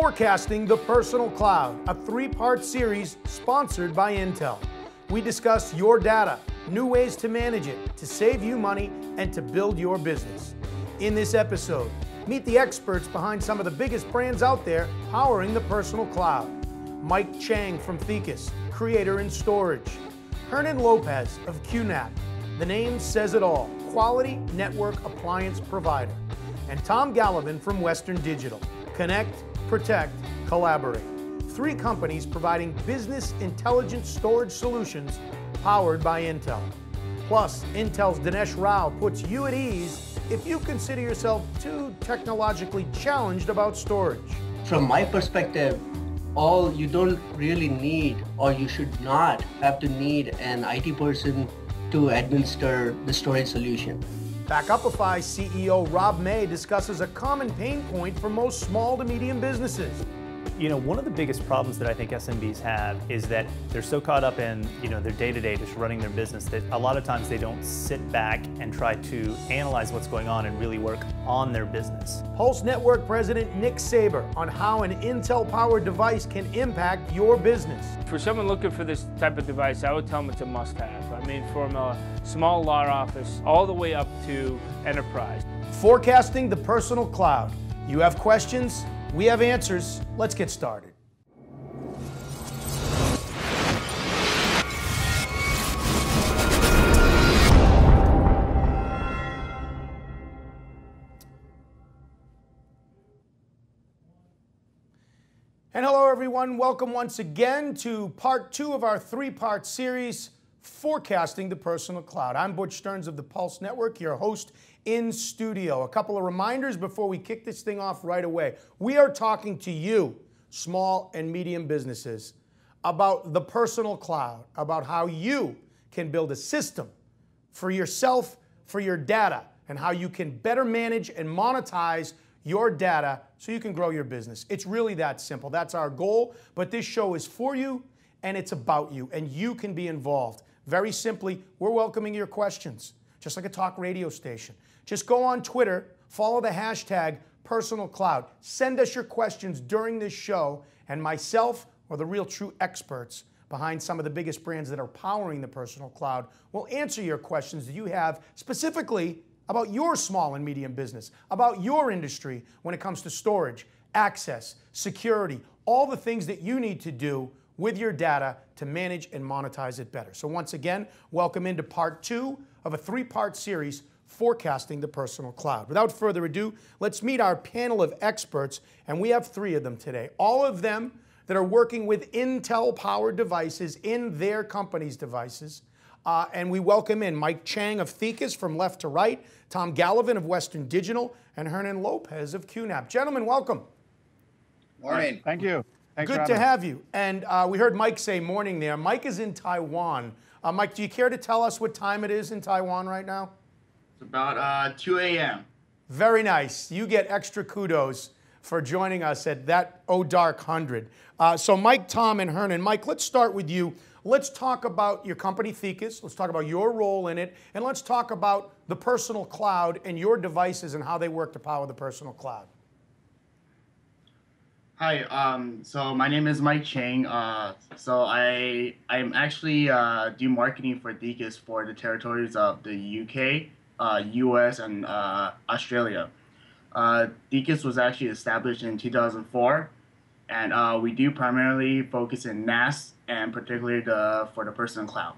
Forecasting the Personal Cloud, a three-part series sponsored by Intel. We discuss your data, new ways to manage it, to save you money, and to build your business. In this episode, meet the experts behind some of the biggest brands out there powering the personal cloud. Mike Chang from Thecus, creator in storage. Hernan Lopez of QNAP. The name says it all, quality network appliance provider. And Tom Gallivan from Western Digital. Connect, protect, collaborate. Three companies providing business intelligence storage solutions powered by Intel. Plus, Intel's Dinesh Rao puts you at ease if you consider yourself too technologically challenged about storage. From my perspective, you don't really need, or you should not have to need an IT person to administer the storage solution. Backupify CEO Rob May discusses a common pain point for most small to medium businesses. You know, one of the biggest problems that I think SMBs have is that they're so caught up in, their day-to-day just running their business that a lot of times they don't sit back and try to analyze what's going on and really work on their business. Pulse Network President Nick Saber on how an Intel-powered device can impact your business. For someone looking for this type of device, I would tell them it's a must-have. I mean, from a small law office all the way up to enterprise. Forecasting the personal cloud. You have questions? We have answers. Let's get started. And hello, everyone. Welcome once again to part 2 of our 3-part series, Forecasting the Personal Cloud. I'm Butch Stearns of the Pulse Network, your host in studio. A couple of reminders before we kick this thing off right away. We are talking to you, small and medium businesses, about the personal cloud, about how you can build a system for yourself, for your data, and how you can better manage and monetize your data so you can grow your business. It's really that simple. That's our goal, but this show is for you and it's about you, and you can be involved. Very simply, we're welcoming your questions, just like a talk radio station. Just go on Twitter, follow the hashtag Personal Cloud. Send us your questions during this show, and myself or the real true experts behind some of the biggest brands that are powering the personal cloud will answer your questions that you have specifically about your small and medium business, about your industry when it comes to storage, access, security, all the things that you need to do with your data to manage and monetize it better. So once again, welcome into part 2 of a 3-part series, Forecasting the Personal Cloud. Without further ado, let's meet our panel of experts, and we have 3 of them today. All of them that are working with Intel-powered devices in their company's devices. And we welcome in Mike Chang of Thecus from left to right, Tom Gallivan of Western Digital, and Hernan Lopez of QNAP. Gentlemen, welcome. Morning. Thank you. Thanks Good to have you. And we heard Mike say morning there. Mike is in Taiwan. Mike, do you care to tell us what time it is in Taiwan right now? It's about 2 a.m. Very nice. You get extra kudos for joining us at that dark 100. So Mike, Tom, and Hernan. Mike, let's start with you. Let's talk about your company, Thecus. Let's talk about your role in it. And let's talk about the personal cloud and your devices and how they work to power the personal cloud. Hi, so my name is Mike Chang. So I'm actually do marketing for Thecus for the territories of the UK, US, and Australia. Thecus was actually established in 2004, and we do primarily focus in NAS and particularly for the personal cloud.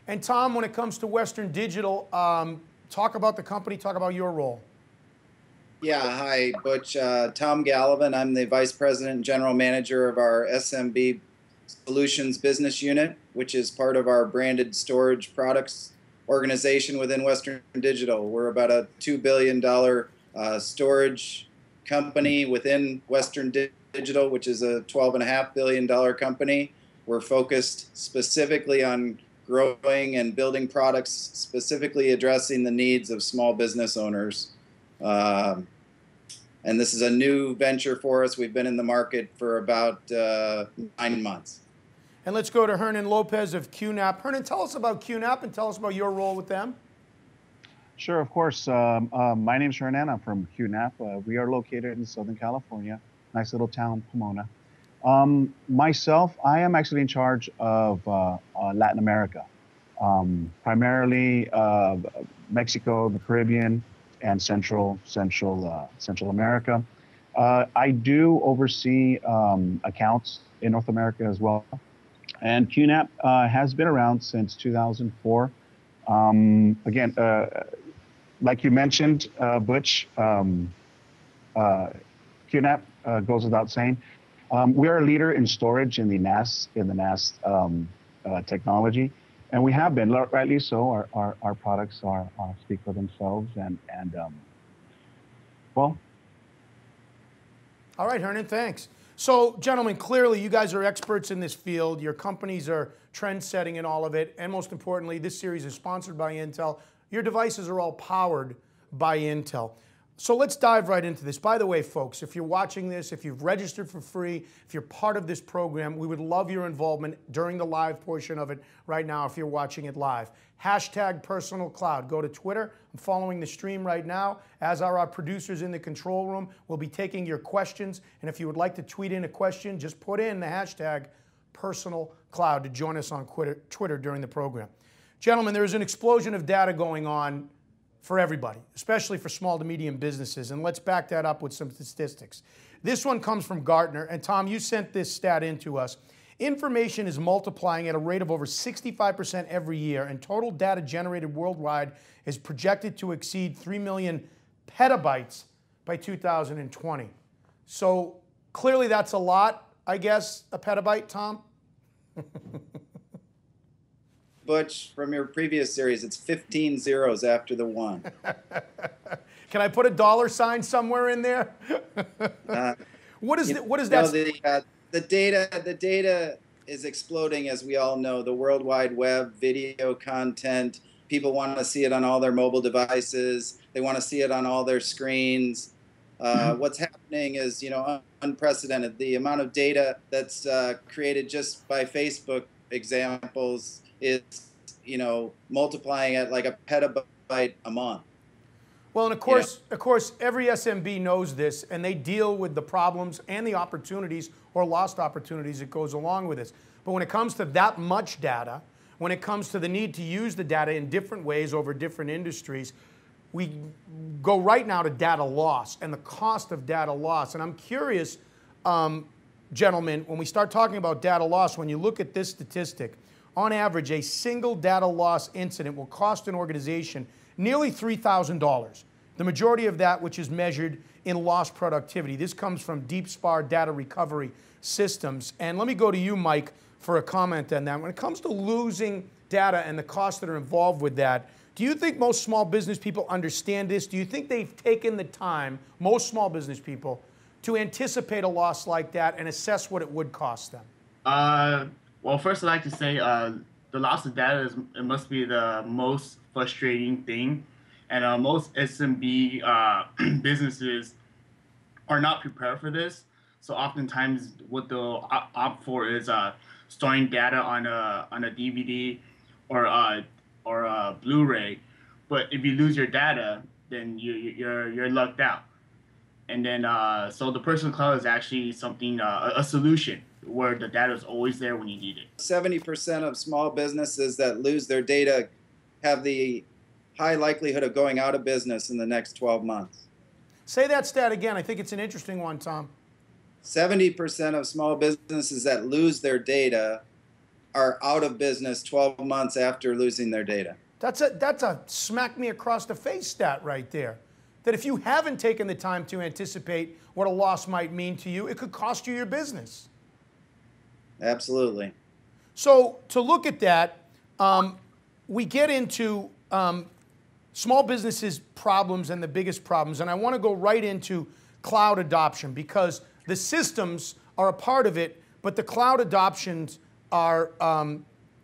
And Tom, when it comes to Western Digital, talk about the company, talk about your role. Yeah, hi, Butch. Tom Gallivan. I'm the Vice President and General Manager of our SMB Solutions Business Unit, which is part of our branded storage products organization within Western Digital. We're about a $2 billion storage company within Western Digital, which is a $12.5 billion company. We're focused specifically on growing and building products specifically addressing the needs of small business owners. And this is a new venture for us. We've been in the market for about 9 months. And let's go to Hernan Lopez of QNAP. Hernan, tell us about QNAP and tell us about your role with them. Sure, of course. My name's Hernan. I'm from QNAP. We are located in Southern California. nice little town, Pomona. Myself, I am actually in charge of Latin America, primarily Mexico, the Caribbean, and Central America. I do oversee accounts in North America as well. And QNAP has been around since 2004. Again, like you mentioned, Butch, QNAP goes without saying. We are a leader in storage in the NAS technology, and we have been, rightly so. Our products speak for themselves, and well. All right, Hernan, thanks. So, gentlemen, clearly you guys are experts in this field. Your companies are trend-setting in all of it. And most importantly, this series is sponsored by Intel. Your devices are all powered by Intel. So let's dive right into this. By the way, folks, if you're watching this, if you've registered for free, if you're part of this program, we would love your involvement during the live portion of it right now if you're watching it live. Hashtag Personal Cloud. Go to Twitter. I'm following the stream right now, as are our producers in the control room. We'll be taking your questions. And if you would like to tweet in a question, just put in the hashtag Personal Cloud to join us on Twitter during the program. Gentlemen, there is an explosion of data going on for everybody, especially for small to medium businesses. And let's back that up with some statistics. This one comes from Gartner. And Tom, you sent this stat in to us. Information is multiplying at a rate of over 65% every year, and total data generated worldwide is projected to exceed 3 million petabytes by 2020. So clearly that's a lot, I guess, a petabyte, Tom? Butch, from your previous series, it's 15 zeros after the 1. Can I put a dollar sign somewhere in there? What is that? The data is exploding, as we all know. The World Wide Web, video content. People want to see it on all their mobile devices. They want to see it on all their screens. What's happening is, unprecedented. The amount of data that's created just by Facebook examples is, multiplying at like a petabyte a month. Well, and of course, every SMB knows this, and they deal with the problems and the opportunities or lost opportunities that goes along with this. But when it comes to that much data, when it comes to the need to use the data in different ways over different industries, we go right now to data loss and the cost of data loss. And I'm curious, gentlemen, when we start talking about data loss, when you look at this statistic, on average, a single data loss incident will cost an organization nearly $3,000. The majority of that, which is measured in lost productivity. This comes from DeepSpar data recovery systems. And let me go to you, Mike, for a comment on that. When it comes to losing data and the costs that are involved with that, do you think most small business people understand this? Do you think they've taken the time, most small business people, to anticipate a loss like that and assess what it would cost them? Well, first I'd like to say the loss of data it must be the most frustrating thing. And most SMB businesses are not prepared for this. So oftentimes what they'll opt for is storing data on a DVD or a Blu-ray. But if you lose your data, then you're lucked out. And then so the personal cloud is actually something a solution where the data is always there when you need it. 70% of small businesses that lose their data have the high likelihood of going out of business in the next 12 months. Say that stat again. I think it's an interesting one, Tom. 70% of small businesses that lose their data are out of business 12 months after losing their data. That's a smack me across the face stat right there. That if you haven't taken the time to anticipate what a loss might mean to you, it could cost you your business. Absolutely. So to look at that, we get into small businesses' problems and the biggest problems, and I want to go right into cloud adoption because the systems are a part of it, but the cloud adoptions are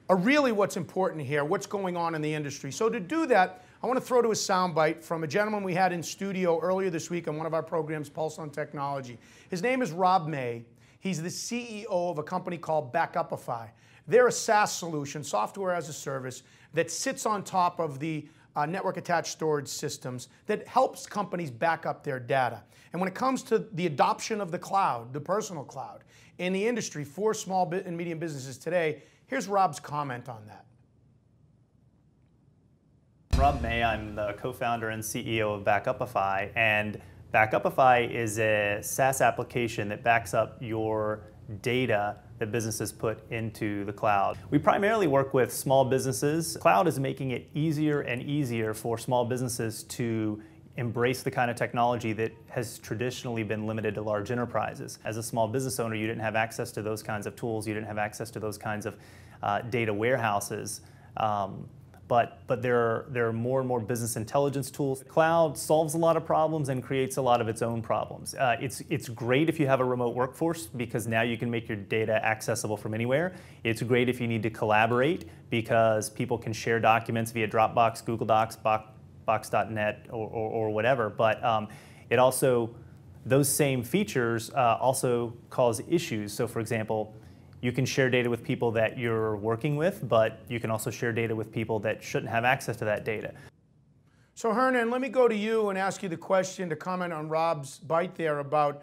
really what's important here, what's going on in the industry. So to do that, I want to throw to a soundbite from a gentleman we had in studio earlier this week on one of our programs, Pulse on Technology. His name is Rob May. He's the CEO of a company called Backupify. They're a SaaS solution, software as a service, that sits on top of the network attached storage systems that helps companies back up their data. And when it comes to the adoption of the cloud, the personal cloud, in the industry for small and medium businesses today, here's Rob's comment on that. Rob May, I'm the co-founder and CEO of Backupify, and Backupify is a SaaS application that backs up your data that businesses put into the cloud. We primarily work with small businesses. Cloud is making it easier and easier for small businesses to embrace the kind of technology that has traditionally been limited to large enterprises. As a small business owner, you didn't have access to those kinds of tools, you didn't have access to those kinds of data warehouses. But there are more and more business intelligence tools. The cloud solves a lot of problems and creates a lot of its own problems. It's great if you have a remote workforce because now you can make your data accessible from anywhere. It's great if you need to collaborate because people can share documents via Dropbox, Google Docs, Box.net, or whatever. But it also, those same features also cause issues. So for example, you can share data with people that you're working with, but you can also share data with people that shouldn't have access to that data. So Hernan, let me go to you and ask you the question to comment on Rob's bite there about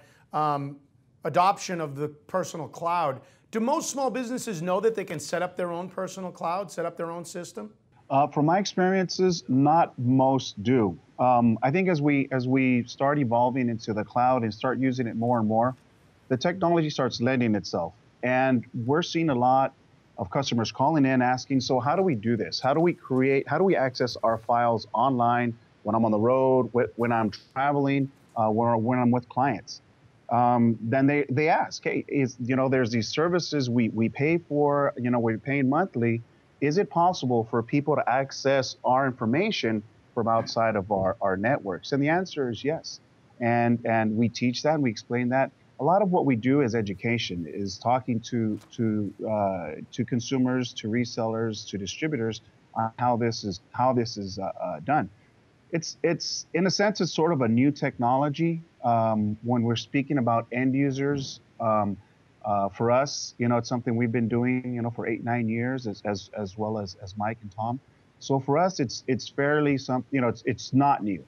adoption of the personal cloud. Do most small businesses know that they can set up their own personal cloud, set up their own system? From my experiences, not most do. I think as we start evolving into the cloud and start using it more and more, the technology starts lending itself. And we're seeing a lot of customers calling in asking, so how do we do this? How do we access our files online when I'm on the road, when I'm traveling, when I'm with clients? Then they ask, hey, there's these services we pay for, we're paying monthly. Is it possible for people to access our information from outside of our networks? And the answer is yes. And we teach that, and we explain that. A lot of what we do as education is talking to consumers, to resellers, to distributors on how this is done. It's in a sense it's sort of a new technology when we're speaking about end users. For us, it's something we've been doing, for 8-9 years, as well as Mike and Tom. So for us, it's fairly it's not new.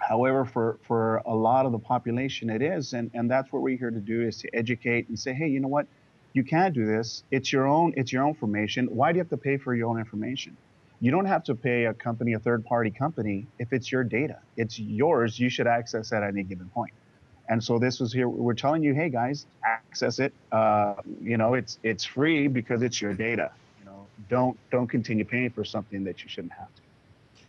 However, for a lot of the population, it is, and that's what we're here to do, is to educate and say, hey, you know what, you can't do this. It's your own information. Why do you have to pay for your own information? You don't have to pay a third-party company, if it's your data. It's yours. You should access it at any given point. And so this was here. We're telling you, hey guys, access it. It's free because it's your data. Don't continue paying for something that you shouldn't have to.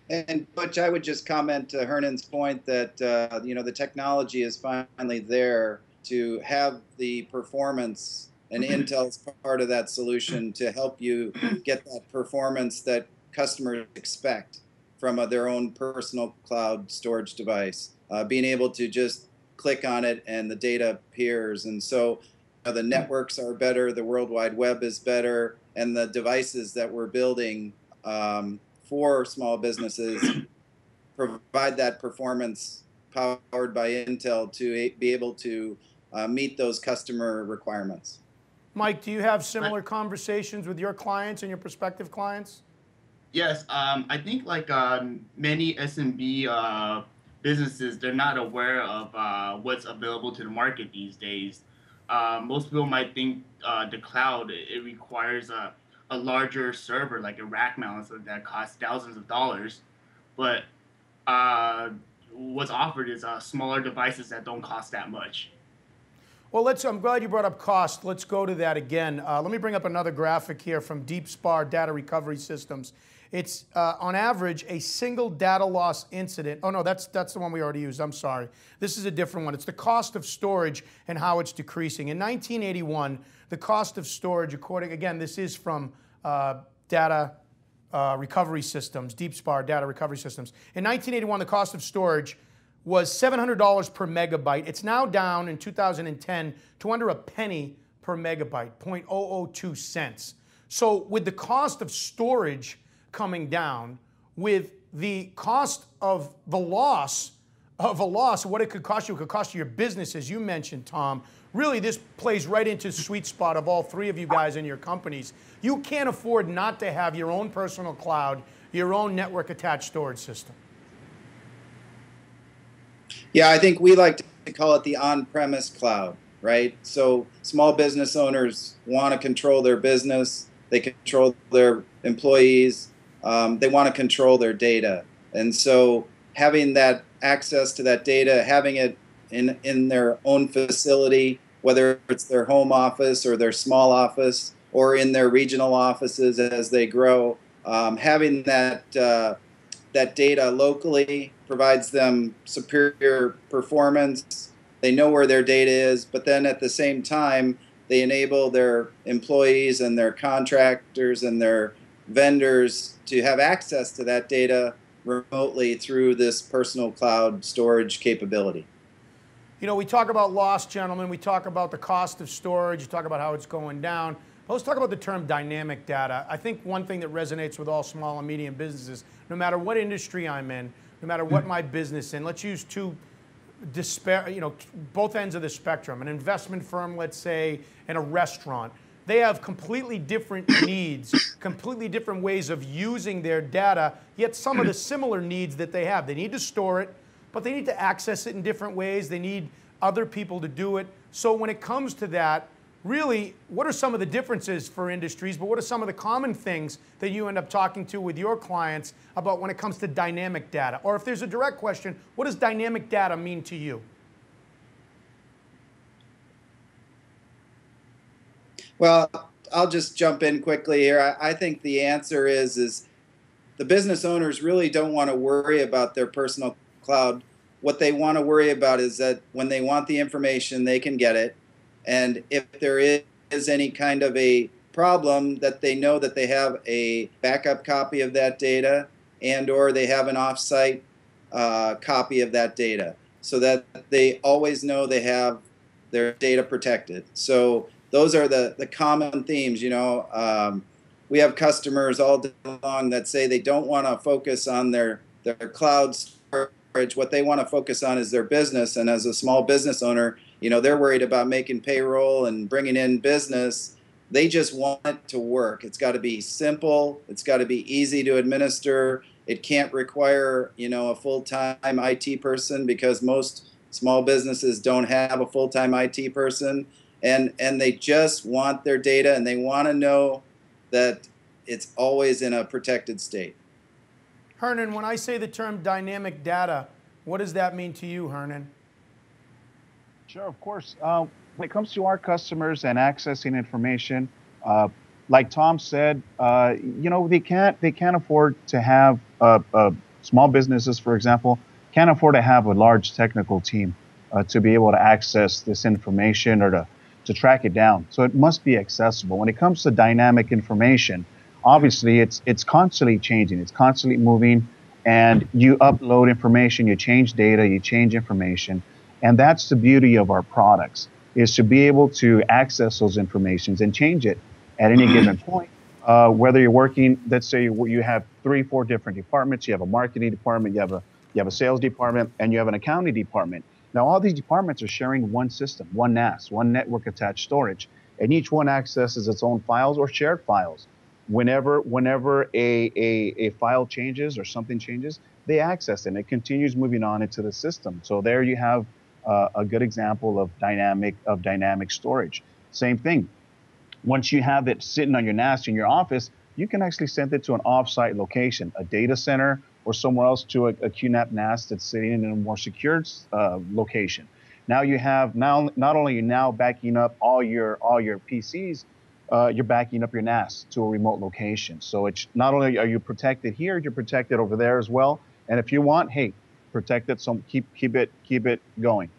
And Butch, I would just comment to Hernan's point that the technology is finally there to have the performance, and Intel's part of that solution to help you get that performance that customers expect from their own personal cloud storage device. Being able to just click on it and the data appears, and so the networks are better, the World Wide Web is better, and the devices that we're building for small businesses provide that performance powered by Intel to be able to meet those customer requirements. Mike, do you have similar conversations with your clients and your prospective clients? Yes, I think like many SMB businesses, they're not aware of what's available to the market these days. Most people might think the cloud, it requires a larger server, like a rack mount, so that costs thousands of dollars. But what's offered is smaller devices that don't cost that much. Well, I'm glad you brought up cost. Let's go to that again. Let me bring up another graphic here from DeepSpar Data Recovery Systems. It's on average a single data loss incident. Oh no, that's the one we already used. I'm sorry. This is a different one. It's the cost of storage and how it's decreasing. In 1981, the cost of storage, again, this is from Data Recovery Systems, DeepSpar Data Recovery Systems. In 1981, the cost of storage was $700 per megabyte. It's now down in 2010 to under a penny per megabyte, 0.002 cents. So with the cost of storage coming down, with the cost of the loss of a loss, what it could cost you your business, as you mentioned, Tom, really this plays right into the sweet spot of all three of you guys in your companies. You can't afford not to have your own personal cloud, your own network attached storage system. Yeah, I think we like to call it the on-premise cloud, right? So small business owners want to control their business, they control their employees, they want to control their data. And so having that access to that data, having it in their own facility, whether it's their home office or their small office or in their regional offices as they grow, having that data locally provides them superior performance. They know where their data is, but then at the same time, they enable their employees and their contractors and their vendors to have access to that data remotely through this personal cloud storage capability. You know, we talk about loss, gentlemen. We talk about the cost of storage. You talk about how it's going down. But let's talk about the term dynamic data. I think one thing that resonates with all small and medium businesses, no matter what industry I'm in, no matter what my business in, let's use both ends of the spectrum. An investment firm, let's say, and a restaurant. They have completely different needs, completely different ways of using their data, yet some of the similar needs that they have. They need to store it, but they need to access it in different ways. They need other people to do it. So when it comes to that, really, what are some of the differences for industries, but what are some of the common things that you end up talking to with your clients about when it comes to dynamic data? Or if there's a direct question, what does dynamic data mean to you? Well, I'll just jump in quickly here. I think the answer is the business owners really don't want to worry about their personal cloud. What they want to worry about is that when they want the information, they can get it. And if there is any kind of a problem, that they know that they have a backup copy of that data and or they have an offsite copy of that data so that they always know they have their data protected. So those are the common themes. You know, we have customers all day long that say they don't want to focus on their cloud storage. What they want to focus on is their business. And as a small business owner, you know, they're worried about making payroll and bringing in business. They just want it to work. It's got to be simple. It's got to be easy to administer. It can't require, you know, a full-time IT person because most small businesses don't have a full-time IT person. And they just want their data and they want to know that it's always in a protected state. Hernan, when I say the term dynamic data, what does that mean to you, Hernan? Sure, of course. When it comes to our customers and accessing information, like Tom said, you know, they can't afford to have small businesses, for example, can't afford to have a large technical team to be able to access this information or to track it down. So it must be accessible. When it comes to dynamic information, obviously it's constantly changing, it's constantly moving, and you upload information, you change data, you change information. And that's the beauty of our products, is to be able to access those informations and change it at any given point. Whether you're working, let's say you have 3-4 different departments, you have a marketing department, you have a sales department, and you have an accounting department. Now, all these departments are sharing one system, one NAS, one network attached storage, and each one accesses its own files or shared files. Whenever a file changes or something changes, they access it and it continues moving on into the system. So there you have a good example of dynamic storage. Same thing. Once you have it sitting on your NAS in your office, you can actually send it to an offsite location, a data center, or somewhere else to a QNAP NAS that's sitting in a more secured location. Now you have not only are you now backing up all your PCs, you're backing up your NAS to a remote location. So it's not only are you protected here, you're protected over there as well. And if you want, hey, protect it. So keep it going.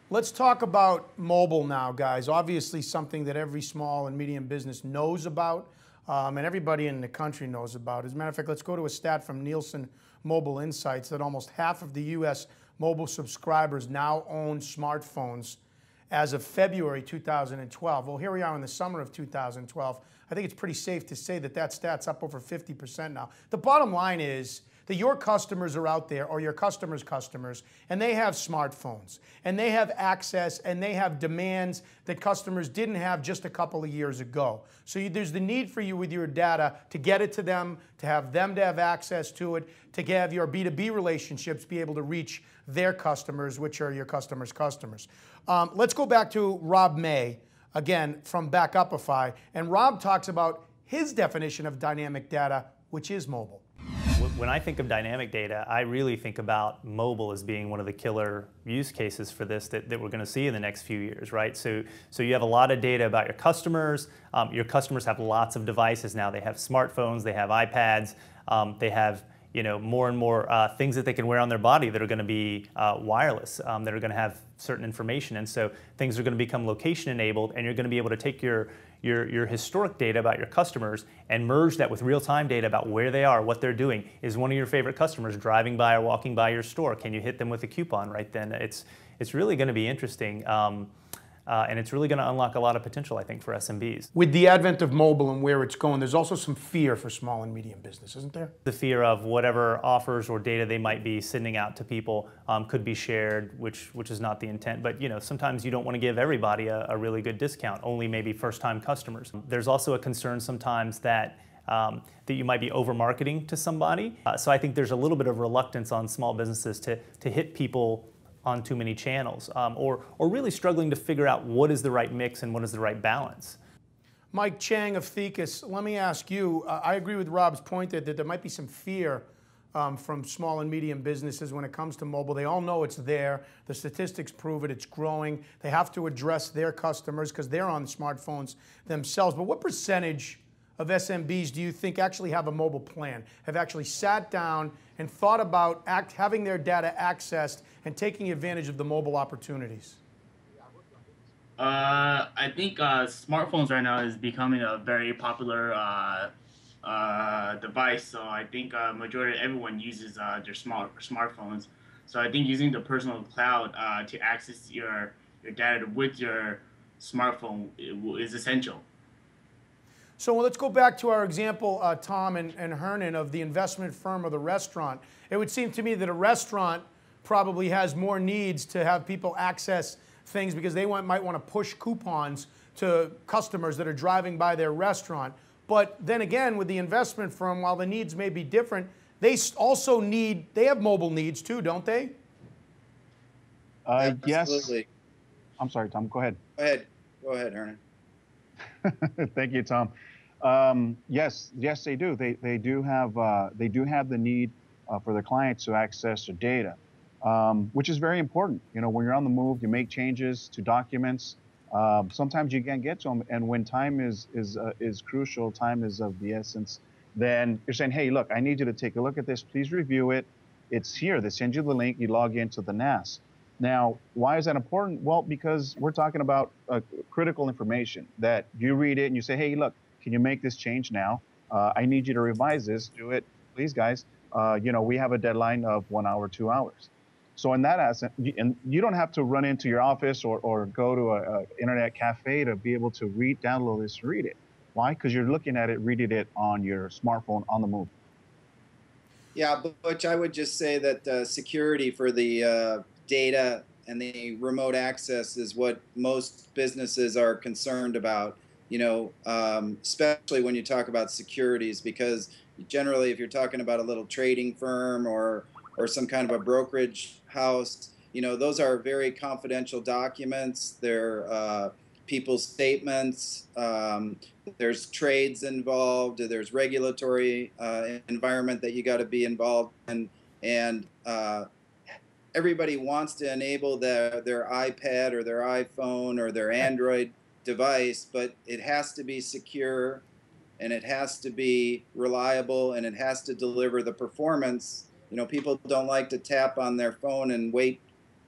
Let's talk about mobile now, guys. Obviously something that every small and medium business knows about, and everybody in the country knows about. As a matter of fact, let's go to a stat from Nielsen Mobile Insights that almost half of the U.S. mobile subscribers now own smartphones as of February 2012. Well, here we are in the summer of 2012. I think it's pretty safe to say that that stat's up over 50% now. The bottom line is that your customers are out there, or your customers' customers, and they have smartphones, and they have access, and they have demands that customers didn't have just a couple of years ago. So there's the need for you with your data to get it to them to have access to it, to have your B2B relationships be able to reach their customers, which are your customers' customers. Let's go back to Rob May, again, from Backupify. And Rob talks about his definition of dynamic data, which is mobile. When I think of dynamic data, I really think about mobile as being one of the killer use cases for this that we're going to see in the next few years, right? So you have a lot of data about your customers. Your customers have lots of devices now. They have smartphones, they have iPads, they have more and more things that they can wear on their body that are going to be wireless, that are going to have certain information. And so things are going to become location enabled, and you're going to be able to take your historic data about your customers and merge that with real-time data about where they are, what they're doing. Is one of your favorite customers driving by or walking by your store? Can you hit them with a coupon right then? It's really going to be interesting. And it's really going to unlock a lot of potential, I think, for SMBs. With the advent of mobile and where it's going, there's also some fear for small and medium business, isn't there? The fear of whatever offers or data they might be sending out to people could be shared, which is not the intent. But sometimes you don't want to give everybody a really good discount, only maybe first-time customers. There's also a concern sometimes that you might be over-marketing to somebody. So I think there's a little bit of reluctance on small businesses to hit people on too many channels, or really struggling to figure out what is the right mix and what is the right balance. Mike Chang of Thecus, let me ask you, I agree with Rob's point that there might be some fear from small and medium businesses when it comes to mobile. They all know it's there. The statistics prove it. It's growing. They have to address their customers because they're on smartphones themselves. But what percentage of SMBs do you think actually have a mobile plan, have actually sat down and thought about having their data accessed and taking advantage of the mobile opportunities? I think smartphones right now is becoming a very popular device. So I think majority of everyone uses their smartphones. So I think using the personal cloud to access your data with your smartphone is essential. So let's go back to our example, Tom and Hernan, of the investment firm or the restaurant. It would seem to me that a restaurant probably has more needs to have people access things because they might want to push coupons to customers that are driving by their restaurant. But then again, with the investment firm, while the needs may be different, they also they have mobile needs too, don't they? Yes. Absolutely. I'm sorry, Tom, go ahead. Go ahead, Hernan. Thank you, Tom. Yes, they do. They do have the need for the clients to access their data, which is very important. When you're on the move, you make changes to documents. Sometimes you can't get to them, and when time is crucial, time is of the essence. Then you're saying, hey, look, I need you to take a look at this. Please review it. It's here. They send you the link. You log into the NAS. Now, why is that important? Well, because we're talking about critical information that you read it and you say, hey, look, can you make this change now? I need you to revise this. Do it, please, guys. We have a deadline of 1 hour, 2 hours. So in that aspect, and you don't have to run into your office or go to an internet cafe to be able to download this, read it. Why? Because you're looking at it, reading it on your smartphone on the move. Yeah, Butch, I would just say that security for the data and the remote access is what most businesses are concerned about. Especially when you talk about securities, because generally if you're talking about a little trading firm or some kind of a brokerage house, those are very confidential documents. They're people's statements. There's trades involved. There's regulatory environment that you got to be involved in, and everybody wants to enable their iPad or their iPhone or their Android device, but it has to be secure, and it has to be reliable, and it has to deliver the performance. People don't like to tap on their phone and wait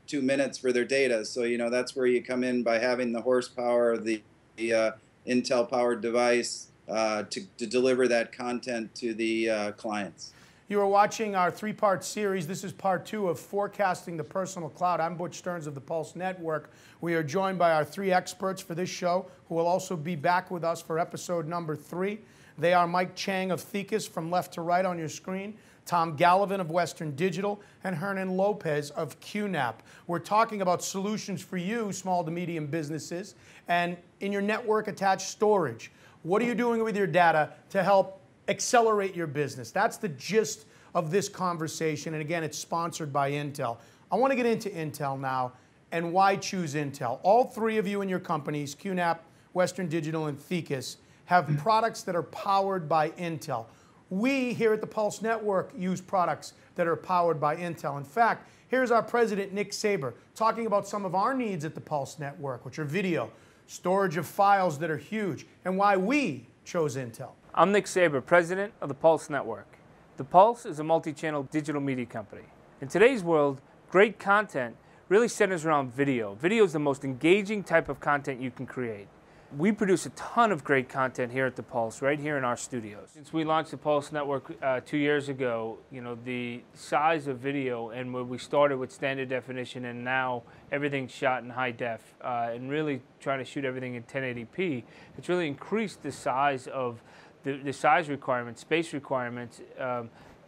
2 minutes for their data. So that's where you come in by having the horsepower of the Intel powered device to deliver that content to the clients. You are watching our 3-part series. This is part 2 of Forecasting the Personal Cloud. I'm Butch Stearns of the Pulse Network. We are joined by our 3 experts for this show, who will also be back with us for episode number 3. They are Mike Chang of Thecus from left to right on your screen, Tom Gallivan of Western Digital, and Hernan Lopez of QNAP. We're talking about solutions for you, small to medium businesses, and in your network attached storage. What are you doing with your data to help accelerate your business? That's the gist of this conversation, and again, it's sponsored by Intel. I want to get into Intel now and why choose Intel. All three of you in your companies, QNAP, Western Digital, and Thecus, have products that are powered by Intel. We here at the Pulse Network use products that are powered by Intel. In fact, here's our president, Nick Saber, talking about some of our needs at the Pulse Network, which are video, storage of files that are huge, and why we chose Intel. I'm Nick Saber, president of the Pulse Network. The Pulse is a multi-channel digital media company. In today's world, great content really centers around video. Video is the most engaging type of content you can create. We produce a ton of great content here at the Pulse, right here in our studios. Since we launched the Pulse Network 2 years ago, the size of video, and where we started with standard definition and now everything's shot in high def, and really trying to shoot everything in 1080p, it's really increased the size of the size requirements, space requirements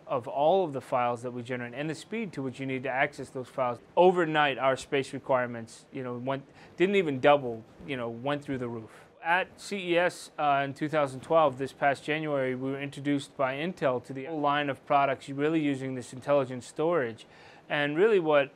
of all of the files that we generate, and the speed to which you need to access those files. Overnight, our space requirements, didn't even double, went through the roof. At CES in 2012, this past January, we were introduced by Intel to the whole line of products really using this intelligent storage. And really what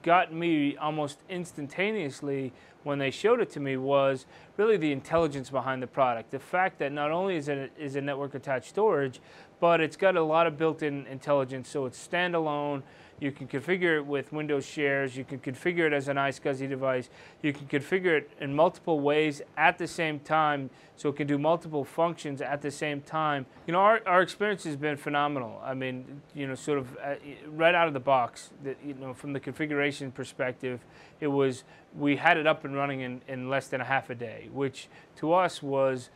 got me almost instantaneously when they showed it to me was really the intelligence behind the product. The fact that not only is it a network attached storage, but it's got a lot of built-in intelligence, so it's standalone. You can configure it with Windows shares. You can configure it as an iSCSI device. You can configure it in multiple ways at the same time, so it can do multiple functions at the same time. Our experience has been phenomenal. I mean, sort of right out of the box, from the configuration perspective, we had it up and running in less than a half a day, which to us was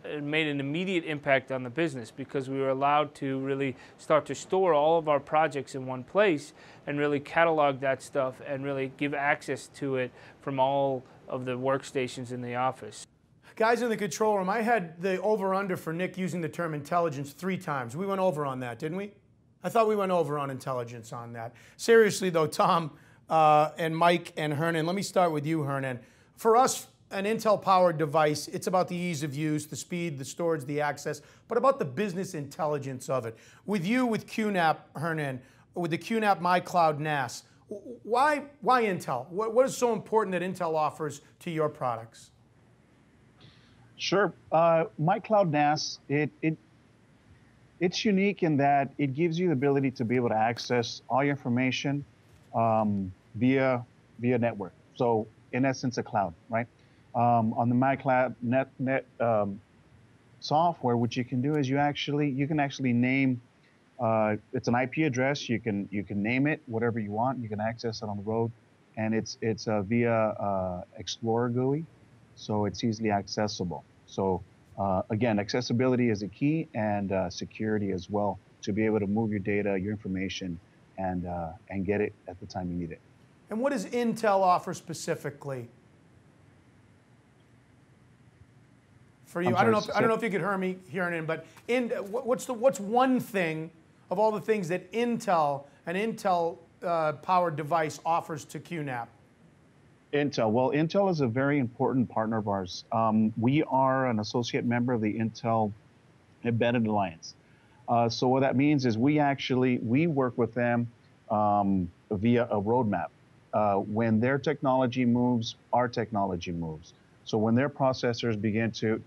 it made an immediate impact on the business because we were allowed to really start to store all of our projects in one place and really catalog that stuff and really give access to it from all of the workstations in the office. Guys in the control room, I had the over-under for Nick using the term intelligence 3 times. We went over on that, didn't we? I thought we went over on intelligence on that. Seriously though, Tom and Mike and Hernan, let me start with you, Hernan. For us, an Intel-powered device, it's about the ease of use, the speed, the storage, the access, but about the business intelligence of it. With you, with QNAP, Hernan, with the QNAP MyCloud NAS, why Intel? What is so important that Intel offers to your products? Sure. MyCloud NAS, it's unique in that it gives you the ability to be able to access all your information via network. So in essence, a cloud, right? On the MyCloud net software, what you can do is you can actually name. It's an IP address. You can name it whatever you want. You can access it on the road, and it's via Explorer GUI, so it's easily accessible. So again, accessibility is a key, and security as well, to be able to move your data, your information, and get it at the time you need it. And what does Intel offer specifically for you? I don't know if you could hear me hearing it, but what's one thing of all the things that an Intel powered device offers to QNAP? Intel. Well, Intel is a very important partner of ours. We are an associate member of the Intel Embedded Alliance. So what that means is we work with them via a roadmap. When their technology moves, our technology moves. So when their processors begin to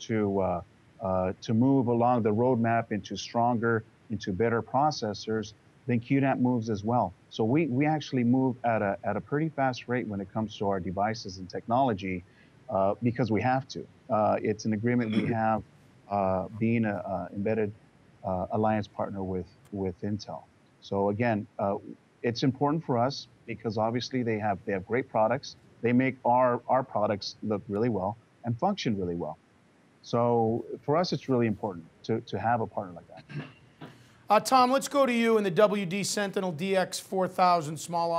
move along the roadmap into better processors, then QNAP moves as well. So we actually move at a pretty fast rate when it comes to our devices and technology because we have to. It's an agreement we have being an embedded alliance partner with Intel. So again, it's important for us because obviously they have great products. They make our products look really well and function really well. So for us, it's really important to have a partner like that. Tom, let's go to you in the WD Sentinel DX4000 small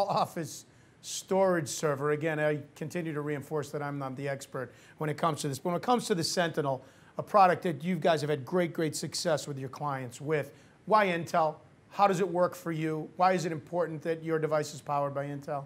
office storage server. Again, I continue to reinforce that I'm not the expert when it comes to this. But when it comes to the Sentinel, a product that you guys have had great success with your clients with, why Intel? How does it work for you? Why is it important that your device is powered by Intel?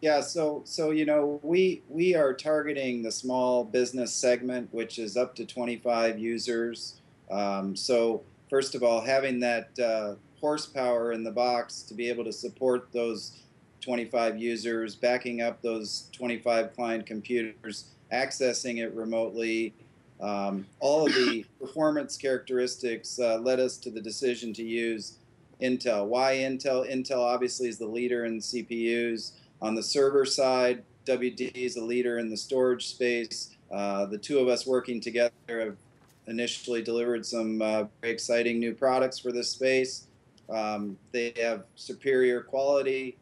Yeah, so you know, we are targeting the small business segment, which is up to 25 users. So first of all, having that horsepower in the box to be able to support those 25 users, backing up those 25 client computers, accessing it remotely, all of the performance characteristics led us to the decision to use Intel. Why Intel? Intel obviously is the leader in CPUs. On the server side, WD is a leader in the storage space. The two of us working together have initially delivered some very exciting new products for this space. They have superior quality.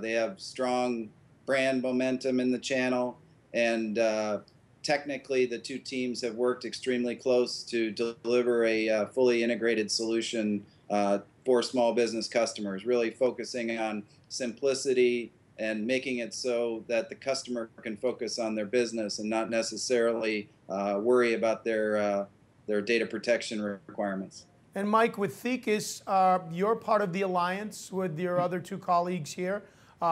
They have strong brand momentum in the channel. And technically, the two teams have worked extremely close to deliver a fully integrated solution for small business customers, really focusing on simplicity and making it so that the customer can focus on their business and not necessarily worry about their data protection requirements. And Mike, with Thecus, you're part of the alliance with your other two colleagues here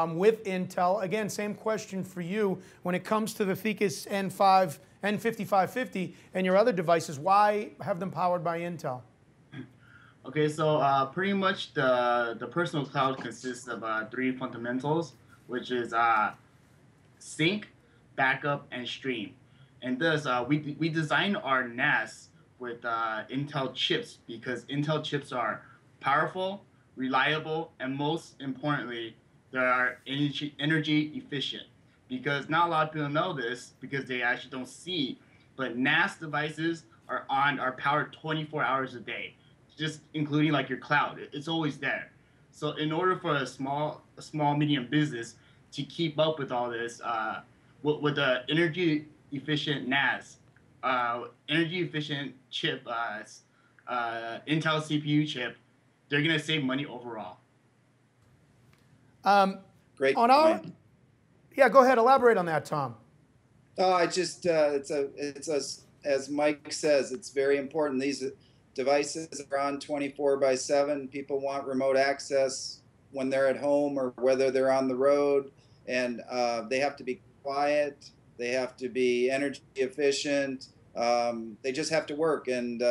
with Intel. Again, same question for you. When it comes to the Thecus N5, N5550 and your other devices, why have them powered by Intel? Okay, so pretty much the personal cloud consists of three fundamentals, which is sync, backup, and stream. And thus, we design our NAS with Intel chips because Intel chips are powerful, reliable, and most importantly, they are energy efficient. Because not a lot of people know this because they actually don't see, but NAS devices are powered 24 hours a day, just including like your cloud. It's always there. So in order for a small medium business to keep up with all this, with the energy efficient NAS, energy efficient chip, Intel CPU chip, they're gonna save money overall. Great. Yeah, go ahead. Elaborate on that, Tom. Oh, I just as Mike says, it's very important. These devices are on 24/7. People want remote access when they're at home or whether they're on the road, and they have to be quiet. They have to be energy efficient. They just have to work. And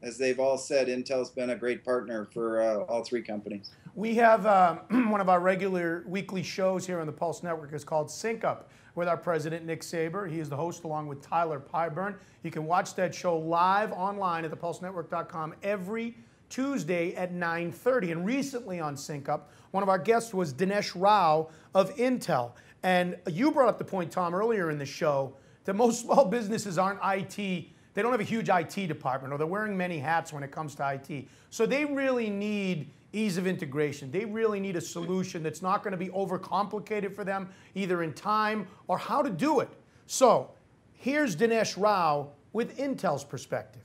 as they've all said, Intel's been a great partner for all three companies. We have one of our regular weekly shows here on the Pulse Network is called Sync Up with our president, Nick Saber. He is the host along with Tyler Pyburn. You can watch that show live online at thepulsenetwork.com every Tuesday at 9:30. And recently on Sync Up, one of our guests was Dinesh Rao of Intel. And you brought up the point, Tom, earlier in the show that most small businesses aren't IT. They don't have a huge IT department, or they're wearing many hats when it comes to IT. So they really need ease of integration. They really need a solution that's not going to be overcomplicated for them, either in time or how to do it. So here's Dinesh Rao with Intel's perspective.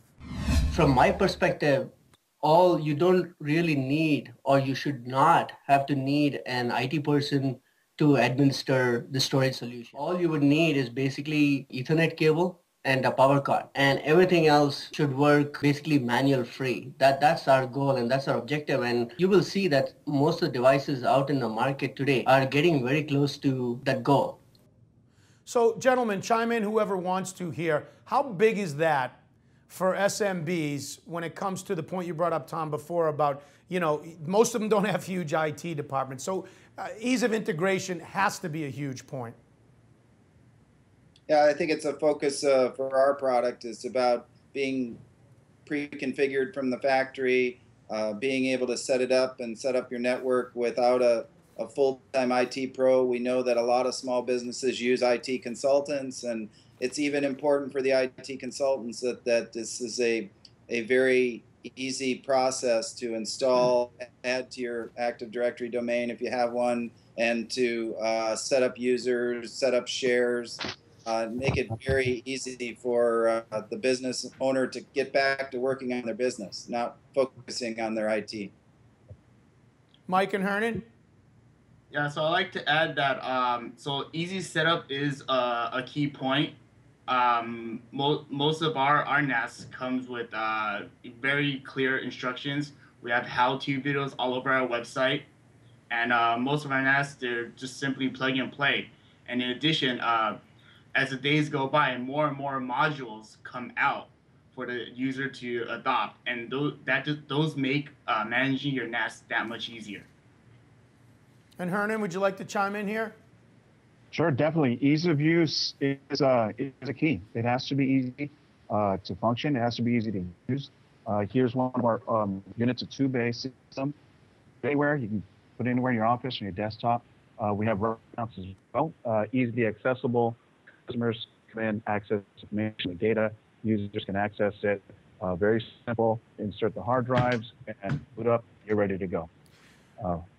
From my perspective, all you don't really need, or you should not have to need an IT person to administer the storage solution. All you would need is basically Ethernet cable and a power card, and everything else should work basically manual free. That's our goal and that's our objective, and you will see that most of the devices out in the market today are getting very close to that goal. So gentlemen, chime in whoever wants to here. How big is that for SMBs when it comes to the point you brought up, Tom, before about, you know, most of them don't have huge IT departments. So ease of integration has to be a huge point. Yeah, I think it's a focus for our product. It's about being pre-configured from the factory, being able to set it up and set up your network without a full-time IT pro. We know that a lot of small businesses use IT consultants, and it's even important for the IT consultants that this is a very easy process to install, add to your Active Directory domain if you have one, and to set up users, set up shares. Make it very easy for the business owner to get back to working on their business, not focusing on their IT. Mike and Hernan? Yeah, so I like to add that so easy setup is a key point. Most of our NAS comes with very clear instructions. We have how-to videos all over our website, and most of our NAS they're just simply plug and play. And in addition, as the days go by, more and more modules come out for the user to adopt, and those make managing your NAS that much easier. And Hernan, would you like to chime in here? Sure, definitely. Ease of use is a key. It has to be easy to function. It has to be easy to use. Here's one of our units, a two-bay system. Anywhere, you can put it anywhere in your office, on your desktop. We have routers as well, easily accessible. Customers come in, access information, data. Users can access it. Very simple. Insert the hard drives and boot up. You're ready to go.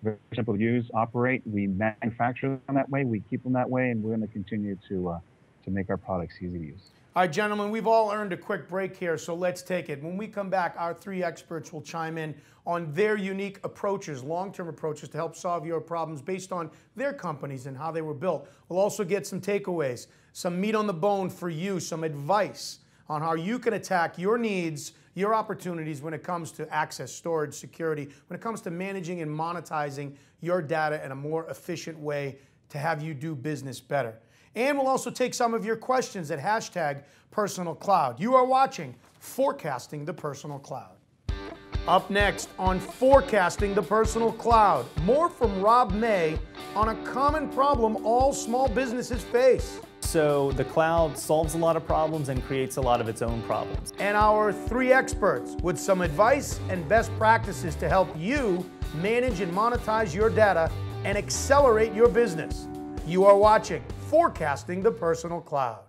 Very simple to use, operate. We manufacture them that way. We keep them that way, and we're going to continue to make our products easy to use. All right, gentlemen, we've all earned a quick break here, so let's take it. When we come back, our three experts will chime in on their unique approaches, long-term approaches to help solve your problems based on their companies and how they were built. We'll also get some takeaways, some meat on the bone for you, some advice on how you can attack your needs, your opportunities when it comes to access, storage, security, when it comes to managing and monetizing your data in a more efficient way to have you do business better. And we'll also take some of your questions at #PersonalCloud. You are watching Forecasting the Personal Cloud. Up next on Forecasting the Personal Cloud, more from Rob May on a common problem all small businesses face. So the cloud solves a lot of problems and creates a lot of its own problems. And our three experts with some advice and best practices to help you manage and monetize your data and accelerate your business. You are watching Forecasting the Personal Cloud.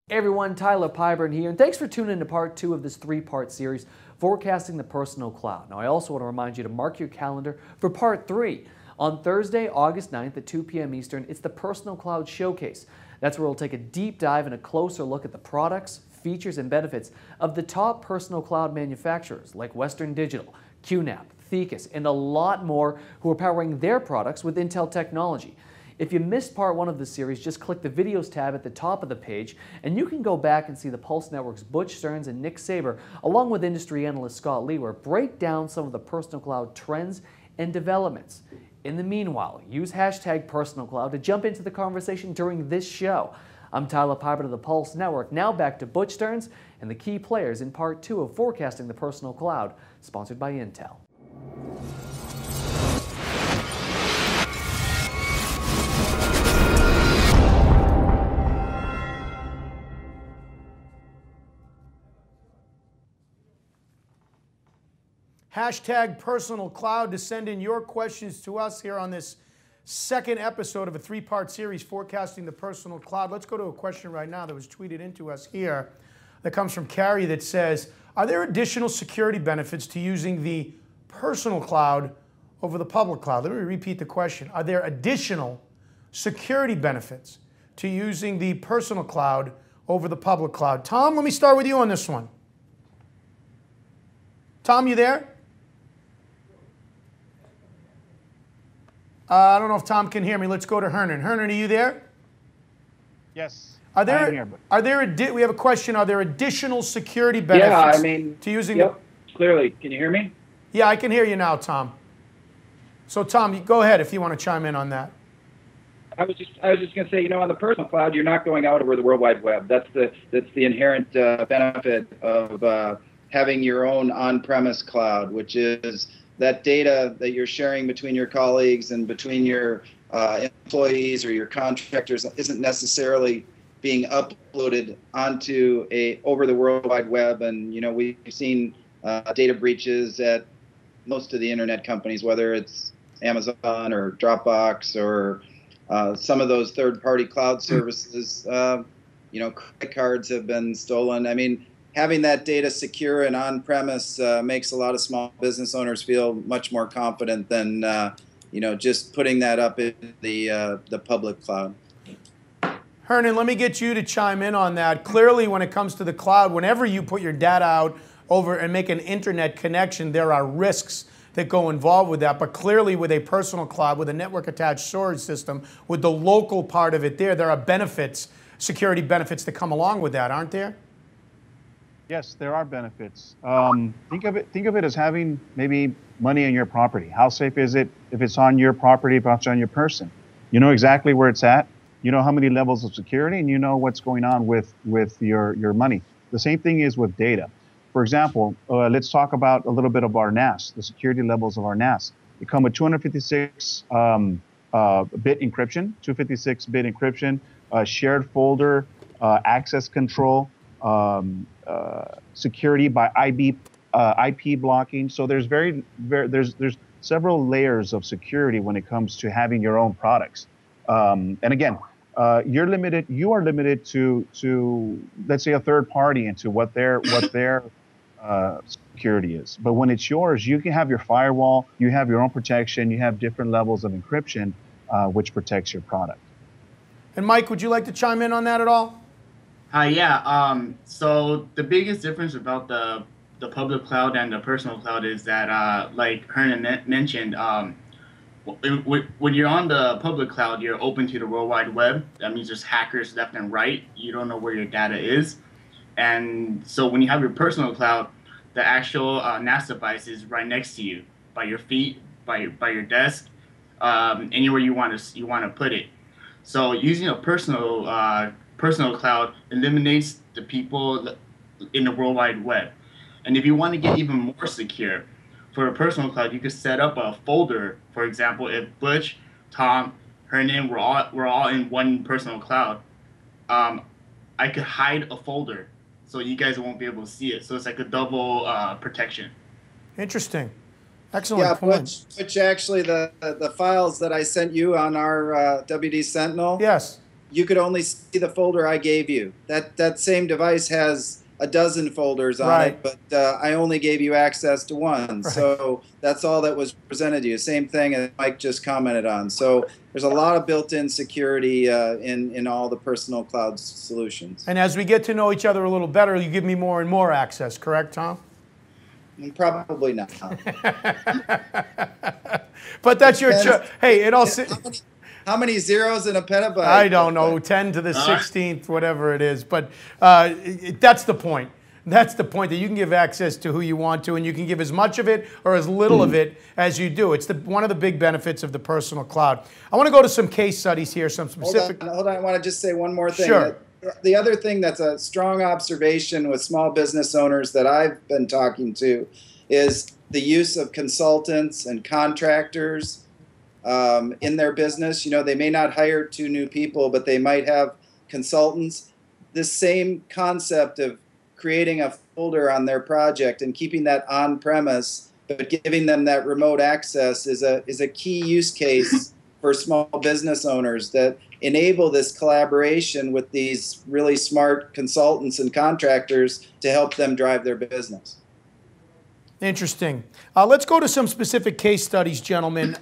Hey everyone, Tyler Pyburn here, and thanks for tuning in to part 2 of this 3-part series, Forecasting the Personal Cloud. Now, I also want to remind you to mark your calendar for part 3. On Thursday, August 9th at 2 p.m. Eastern, it's the Personal Cloud Showcase. That's where we'll take a deep dive and a closer look at the products, features, and benefits of the top personal cloud manufacturers like Western Digital, QNAP, Thecus, and a lot more who are powering their products with Intel technology. If you missed part 1 of the series, just click the videos tab at the top of the page and you can go back and see the Pulse Network's Butch Stearns and Nick Saber, along with industry analyst Scott Lewer, break down some of the personal cloud trends and developments. In the meanwhile, use #PersonalCloud to jump into the conversation during this show. I'm Tyler Pyburn of the Pulse Network. Now back to Butch Stearns and the key players in part 2 of Forecasting the Personal Cloud, sponsored by Intel. #PersonalCloud to send in your questions to us here on this second episode of a 3-part series, Forecasting the Personal Cloud. Let's go to a question right now that was tweeted into us here that comes from Carrie that says, are there additional security benefits to using the personal cloud over the public cloud? Let me repeat the question. Are there additional security benefits to using the personal cloud over the public cloud? Tom, let me start with you on this one. Tom, you there? I don't know if Tom can hear me. Let's go to Hernan. Hernan, are you there? Yes. Are there? We have a question. Are there additional security benefits to using? Yep, clearly. Can you hear me? Yeah, I can hear you now, Tom. So, Tom, go ahead if you want to chime in on that. I was just going to say, on the personal cloud, you're not going out over the World Wide Web. That's the inherent benefit of having your own on-premise cloud, which is that data that you're sharing between your colleagues and between your employees or your contractors isn't necessarily being uploaded onto over the World Wide Web. And we've seen data breaches at most of the internet companies, whether it's Amazon or Dropbox or some of those third-party cloud services. Credit cards have been stolen. I mean, having that data secure and on-premise makes a lot of small business owners feel much more confident than just putting that up in the public cloud. Hernan, let me get you to chime in on that. Clearly, when it comes to the cloud, whenever you put your data out over and make an internet connection, there are risks that go involved with that. But clearly, with a personal cloud, with a network-attached storage system, with the local part of it there are benefits, security benefits that come along with that, aren't there? Yes, there are benefits. Think of it as having maybe money in your property. How safe is it if it's on your property, if it's on your person? You know exactly where it's at. You know how many levels of security, and you know what's going on with your money. The same thing is with data. For example, let's talk about a little bit of our NAS, the security levels of our NAS. They come with 256 bit encryption, 256-bit encryption, shared folder, access control, security by IP blocking. So there's there's several layers of security when it comes to having your own products. And again, you are limited to let's say a third party into what their security is. But when it's yours, you can have your firewall, you have your own protection, you have different levels of encryption, which protects your product. And Mike, would you like to chime in on that at all? Yeah. So the biggest difference about the public cloud and the personal cloud is that, like Hernan mentioned, when you're on the public cloud, you're open to the World Wide Web. That means there's hackers left and right. You don't know where your data is. And so when you have your personal cloud, the actual NAS device is right next to you, by your feet, by your desk, anywhere you want to put it. So using a personal cloud eliminates the people in the World Wide Web. And if you want to get even more secure, for a personal cloud, you could set up a folder. For example, if Butch, Tom, Hernan, we're all in one personal cloud, I could hide a folder so you guys won't be able to see it. So it's like a double protection. Interesting. Excellent point. Which actually the files that I sent you on our WD Sentinel, yes, you could only see the folder I gave you. That same device has a dozen folders on it, but I only gave you access to one. Right. So that's all that was presented to you. Same thing as Mike just commented on. So there's a lot of built-in security in all the personal cloud solutions. And as we get to know each other a little better, you give me more and more access, correct, Tom? Probably not. But that's your choice. Hey, it all. How many zeros in a petabyte? I don't know, 10 to the 16th, whatever it is. But that's the point. That's the point, that you can give access to who you want to, and you can give as much of it or as little of it as you do. It's one of the big benefits of the personal cloud. I want to go to some case studies here, some specific. Hold on. I want to just say one more thing. Sure. The other thing that's a strong observation with small business owners that I've been talking to is the use of consultants and contractors in their business. They may not hire 2 new people, but they might have consultants. This same concept of creating a folder on their project and keeping that on premise, but giving them that remote access is a key use case for small business owners that enable this collaboration with these really smart consultants and contractors to help them drive their business. Interesting. Let's go to some specific case studies, gentlemen,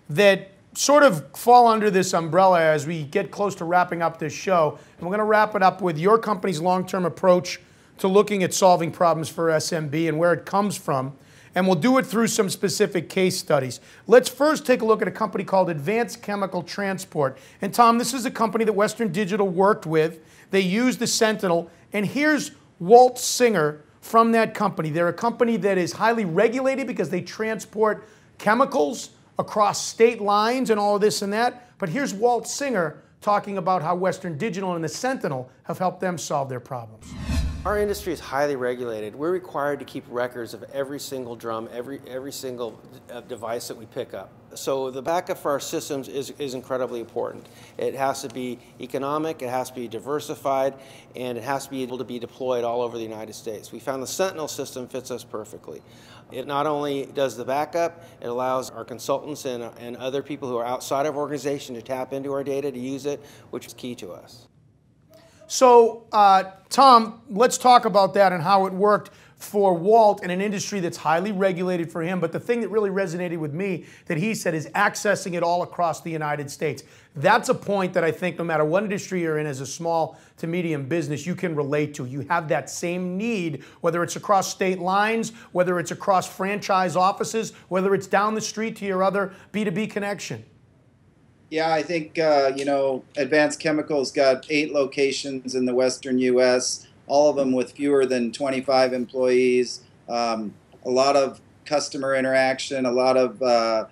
that sort of fall under this umbrella as we get close to wrapping up this show. And we're going to wrap it up with your company's long-term approach to looking at solving problems for SMB and where it comes from. And we'll do it through some specific case studies. Let's first take a look at a company called Advanced Chemical Transport. And Tom, this is a company that Western Digital worked with. They used the Sentinel. And here's Walt Singer from that company. They're a company that is highly regulated because they transport chemicals across state lines and all of this and that. But here's Walt Singer talking about how Western Digital and the Sentinel have helped them solve their problems. Our industry is highly regulated. We're required to keep records of every single drum, every single device that we pick up. So the backup for our systems is incredibly important. It has to be economic, it has to be diversified, and it has to be able to be deployed all over the United States. We found the Sentinel system fits us perfectly. It not only does the backup, it allows our consultants and other people who are outside of our organization to tap into our data to use it, which is key to us. So, Tom, let's talk about that and how it worked. for Walt in an industry that's highly regulated for him. But the thing that really resonated with me that he said is accessing it all across the United States. That's a point that I think no matter what industry you're in as a small to medium business, you can relate to. You have that same need, whether it's across state lines, whether it's across franchise offices, whether it's down the street to your other B2B connection. Yeah, I think, Advanced Chemicals got 8 locations in the Western U.S., all of them with fewer than 25 employees, a lot of customer interaction, a lot of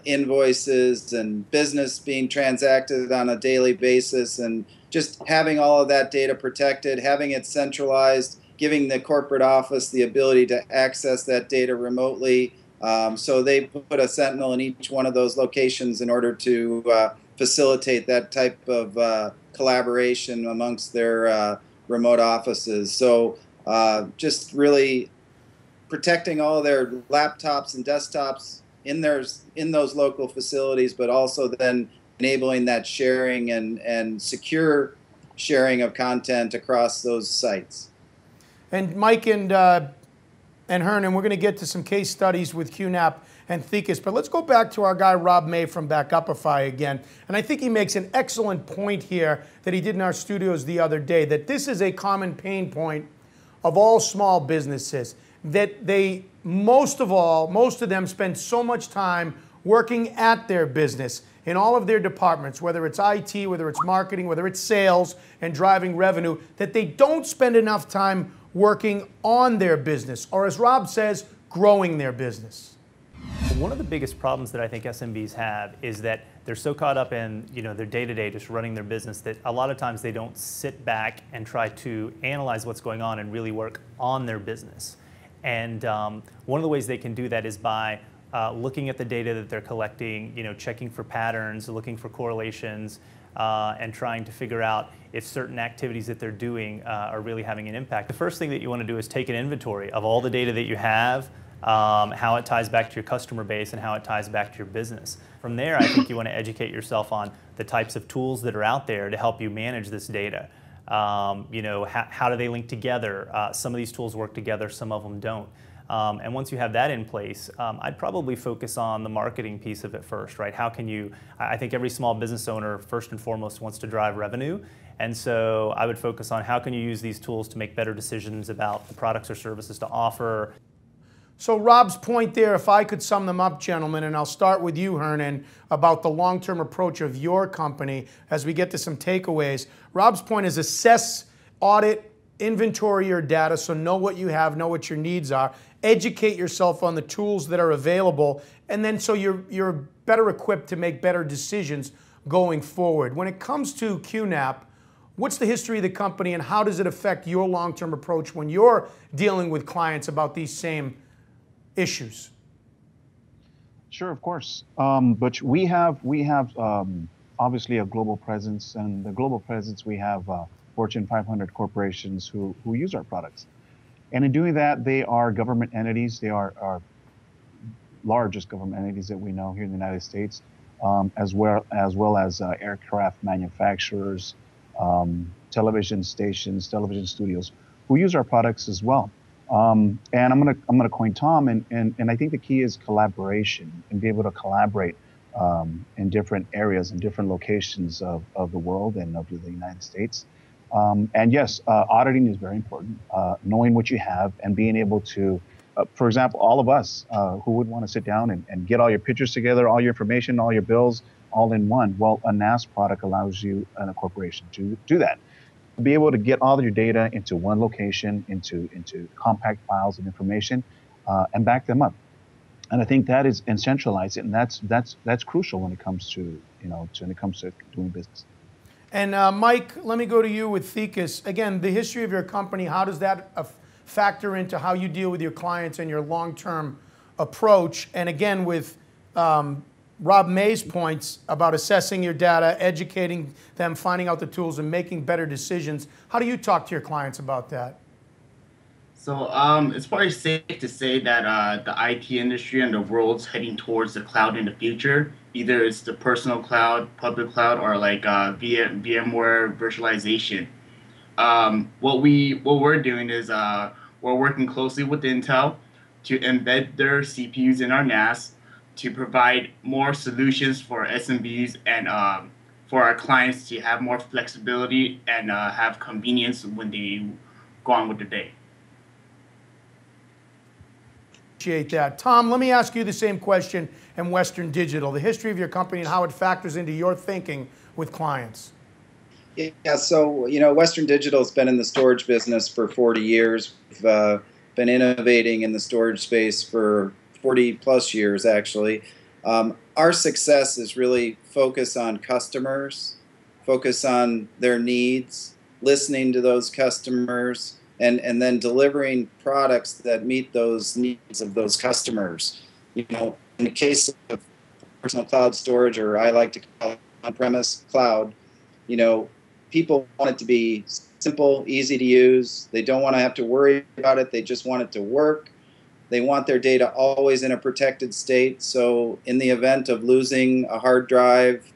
invoices and business being transacted on a daily basis, and just having all of that data protected, having it centralized, giving the corporate office the ability to access that data remotely. So they put a sentinel in each one of those locations in order to facilitate that type of collaboration amongst their remote offices. So just really protecting all their laptops and desktops in those local facilities, but also then enabling that sharing and secure sharing of content across those sites. And Mike and Hernan, we're going to get to some case studies with QNAP and Thecis, but let's go back to our guy Rob May from Backupify again. And I think he makes an excellent point here that he did in our studios the other day, that this is a common pain point of all small businesses, that they, most of them spend so much time working at their business in all of their departments, whether it's IT, whether it's marketing, whether it's sales and driving revenue, that they don't spend enough time working on their business, or as Rob says, growing their business. One of the biggest problems that I think SMBs have is that they're so caught up in their day-to-day just running their business that a lot of times they don't sit back and try to analyze what's going on and really work on their business. And one of the ways they can do that is by looking at the data that they're collecting, checking for patterns, looking for correlations, and trying to figure out if certain activities that they're doing are really having an impact. The first thing that you want to do is take an inventory of all the data that you have, how it ties back to your customer base and how it ties back to your business. From there, I think you want to educate yourself on the types of tools that are out there to help you manage this data. How do they link together? Some of these tools work together, some of them don't. And once you have that in place, I'd probably focus on the marketing piece of it first, right? How can you, I think every small business owner first and foremost wants to drive revenue. And so I would focus on how can you use these tools to make better decisions about the products or services to offer. So Rob's point there, if I could sum them up, gentlemen, and I'll start with you, Hernan, about the long-term approach of your company as we get to some takeaways. Rob's point is assess, audit, inventory your data, so know what you have, know what your needs are, educate yourself on the tools that are available, and then so you're better equipped to make better decisions going forward. When it comes to QNAP, what's the history of the company and how does it affect your long-term approach when you're dealing with clients about these same issues? Sure, of course. But we have obviously a global presence, and the global presence we have Fortune 500 corporations who use our products. And in doing that, they are government entities. They are our largest government entities that we know here in the United States, as well as aircraft manufacturers, television stations, television studios who use our products as well. And I'm gonna coin Tom, and I think the key is collaboration and be able to collaborate in different areas and different locations of the world and of the United States. And yes, auditing is very important. Knowing what you have and being able to, for example, all of us who would want to sit down and get all your pictures together, all your information, all your bills, all in one. Well, a NAS product allows you and a corporation to do that. Be able to get all of your data into one location, into compact files of information, and back them up. And I think that is, and centralize it, and that's crucial when it comes to when it comes to doing business. And Mike, let me go to you with Thecis. Again, the history of your company, how does that factor into how you deal with your clients and your long-term approach? And again, with Rob May's points about assessing your data, educating them, finding out the tools, and making better decisions, how do you talk to your clients about that? So it's probably safe to say that the IT industry and the world's heading towards the cloud in the future. Either it's the personal cloud, public cloud, or like VMware virtualization. What we're doing is we're working closely with Intel to embed their CPUs in our NAS to provide more solutions for SMBs and for our clients to have more flexibility and have convenience when they go on with their day. Appreciate that. Tom, let me ask you the same question in Western Digital, the history of your company and how it factors into your thinking with clients. Yeah, so, Western Digital has been in the storage business for 40 years. We've been innovating in the storage space for 40 plus years, actually. Our success is really focus on customers, focus on their needs, listening to those customers, and then delivering products that meet those needs of those customers. In the case of personal cloud storage, or I like to call it on-premise cloud, people want it to be simple, easy to use. They don't want to have to worry about it. They just want it to work. They want their data always in a protected state. So in the event of losing a hard drive,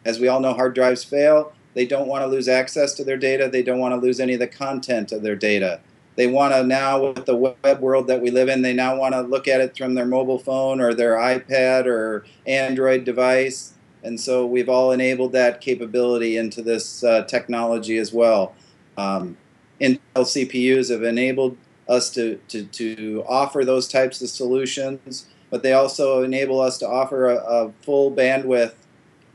as we all know, hard drives fail. They don't want to lose access to their data. They don't want to lose any of the content of their data. They want to now, with the web world that we live in, they now want to look at it from their mobile phone or their iPad or Android device. And so we've all enabled that capability into this technology as well. Intel CPUs have enabled us to offer those types of solutions, but they also enable us to offer a full bandwidth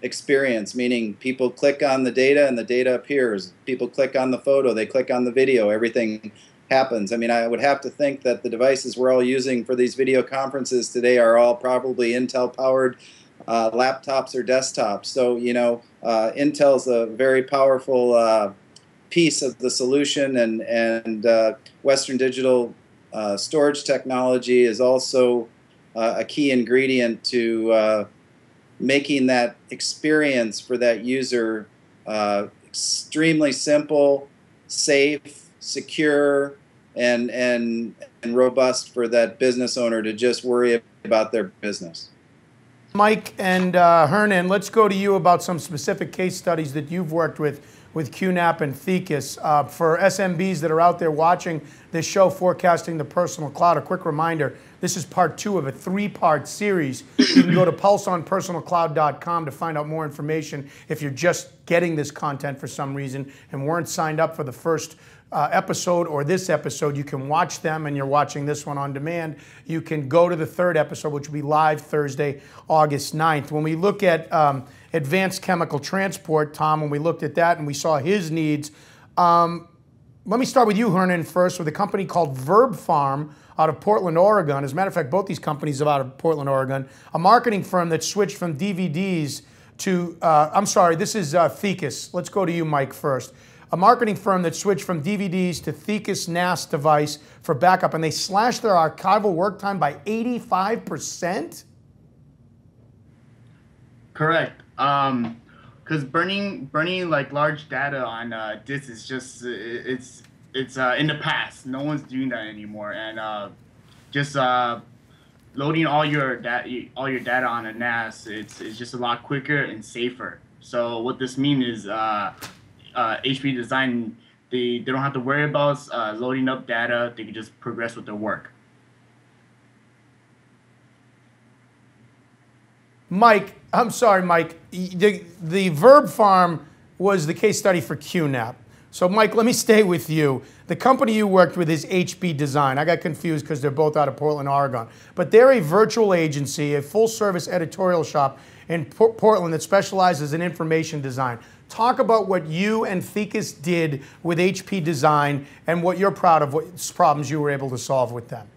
experience, meaning people click on the data and the data appears. People click on the photo, they click on the video, everything happens. I mean, I would have to think that the devices we're all using for these video conferences today are all probably Intel-powered laptops or desktops. So, Intel's a very powerful piece of the solution, and Western Digital storage technology is also a key ingredient to making that experience for that user extremely simple, safe, secure, and robust for that business owner to just worry about their business. Mike and Hernan, let's go to you about some specific case studies that you've worked with QNAP and Thecus. For SMBs that are out there watching this show, Forecasting the Personal Cloud, a quick reminder, this is part 2 of a 3-part series. You can go to pulseonpersonalcloud.com to find out more information if you're just getting this content for some reason and weren't signed up for the first episode or this episode. You can watch them, and you're watching this one on demand. You can go to the 3rd episode, which will be live Thursday, August 9th. When we look at advanced chemical transport, Tom, when we looked at that and we saw his needs, let me start with you, Hernan, first, with a company called Verb Farm out of Portland, Oregon. As a matter of fact, both these companies are out of Portland, Oregon. A marketing firm that switched from DVDs to, I'm sorry, this is Thecus. Let's go to you, Mike, first. A marketing firm that switched from DVDs to Thecus NAS device for backup, and they slashed their archival work time by 85%? Correct. Because burning like large data on disks is just it's in the past. No one's doing that anymore, and just loading all your data on a NAS, it's just a lot quicker and safer. So what this means is HP Design, they don't have to worry about loading up data. They can just progress with their work. Mike, I'm sorry, Mike. The Verb Farm was the case study for QNAP. So, Mike, let me stay with you. The company you worked with is HP Design. I got confused because they're both out of Portland, Oregon. But they're a virtual agency, a full-service editorial shop in Portland that specializes in information design. Talk about what you and Thecus did with HP Design and what you're proud of, what problems you were able to solve with them.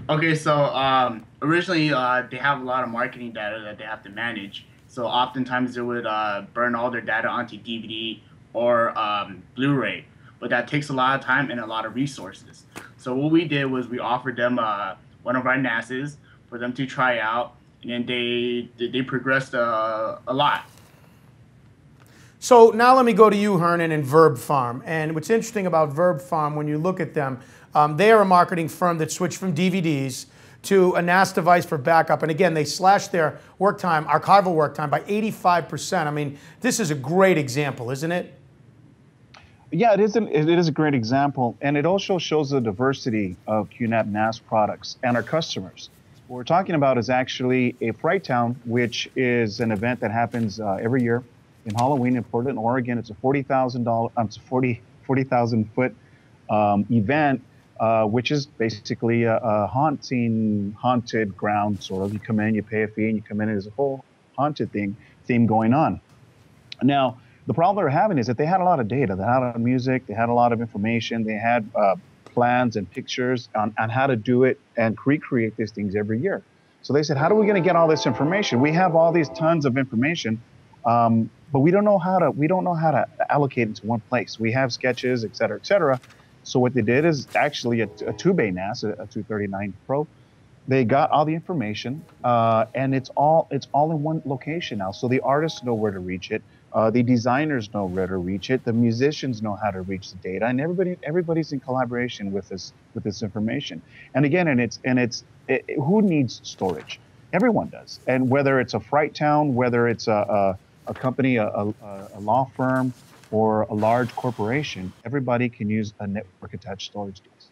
Okay, so originally they have a lot of marketing data that they have to manage. So oftentimes they would burn all their data onto DVD or Blu-ray, but that takes a lot of time and a lot of resources. So what we did was we offered them one of our NASs for them to try out, and then they progressed a lot. So now let me go to you, Hernan, and Verb Farm. And what's interesting about Verb Farm, when you look at them, they are a marketing firm that switched from DVDs to a NAS device for backup. And again, they slashed their work time, archival work time, by 85%. I mean, this is a great example, isn't it? Yeah, it is a great example, and it also shows the diversity of QNAP NAS products and our customers. What we're talking about is actually a Fright Town, which is an event that happens every year in Halloween in Portland, Oregon. It's a 40,000 foot event, which is basically a haunted ground sort of. You come in, you pay a fee, and you come in, and there's a whole haunted theme going on. Now, the problem they're having is that they had a lot of data, they had a lot of music, they had a lot of information, they had plans and pictures on how to do it and recreate these things every year. So they said, how are we going to get all this information? We have all these tons of information, but we don't know how to allocate it to one place. We have sketches, et cetera, et cetera. So what they did is actually a 2-bay NAS, a 239 Pro. They got all the information, and it's all in one location now. So the artists know where to reach it. The designers know where to reach it. The musicians know how to reach the data, and everybody's in collaboration with this information. And again, who needs storage? Everyone does. And whether it's a Fright Town, whether it's a company, a law firm, or a large corporation, everybody can use a network attached storage device.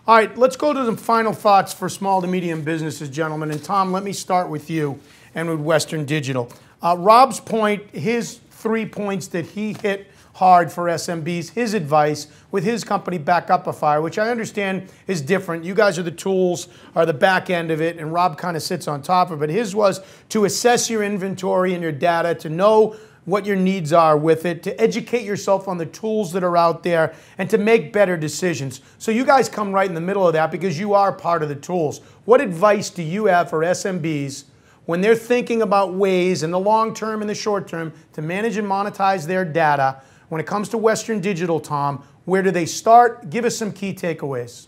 All right, let's go to the final thoughts for small to medium businesses, gentlemen. And Tom, let me start with you and with Western Digital. Rob's point, his 3 points that he hit hard for SMBs, his advice with his company Backupify, which I understand is different. You guys are the tools, are the back end of it, and Rob kind of sits on top of it. His was to assess your inventory and your data, to know what your needs are with it, to educate yourself on the tools that are out there, and to make better decisions. So you guys come right in the middle of that because you are part of the tools. What advice do you have for SMBs when they're thinking about ways in the long term and the short term to manage and monetize their data? When it comes to Western Digital, Tom, where do they start? Give us some key takeaways.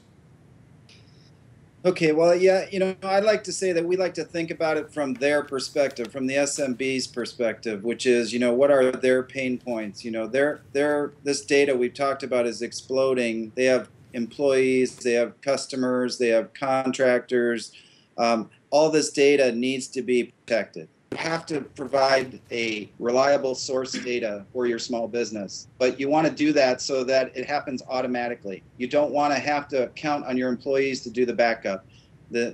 Okay, well, yeah, I'd like to say that we like to think about it from their perspective, from the SMB's perspective, which is, what are their pain points? This data we've talked about is exploding. They have employees, they have customers, they have contractors. All this data needs to be protected. You have to provide a reliable source of data for your small business, but you want to do that so that it happens automatically. You don't want to have to count on your employees to do the backup. The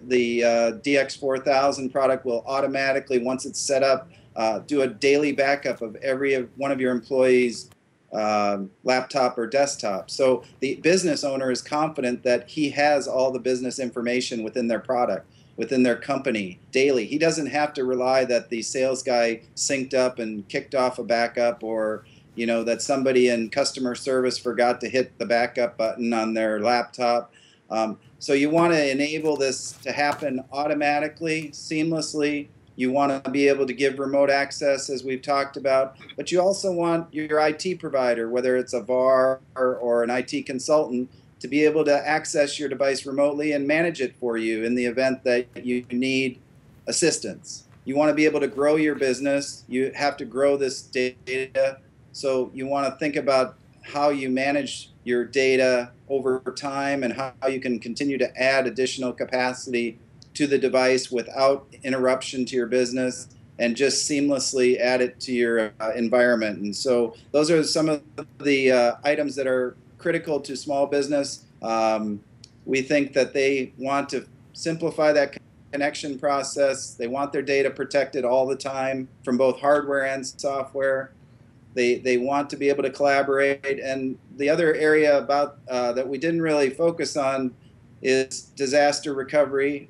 DX4000 product will automatically, once it's set up, do a daily backup of every one of your employees' laptop or desktop. So the business owner is confident that he has all the business information within their product, within their company daily. He doesn't have to rely that the sales guy synced up and kicked off a backup, or that somebody in customer service forgot to hit the backup button on their laptop. So you want to enable this to happen automatically, seamlessly. You want to be able to give remote access, as we've talked about, but you also want your IT provider, whether it's a VAR or an IT consultant, to be able to access your device remotely and manage it for you in the event that you need assistance. You want to be able to grow your business. You have to grow this data. So you want to think about how you manage your data over time and how you can continue to add additional capacity to the device without interruption to your business, and just seamlessly add it to your environment. And so those are some of the items that are critical to small business. We think that they want to simplify that connection process. They want their data protected all the time from both hardware and software. They want to be able to collaborate. And the other area about that we didn't really focus on is disaster recovery.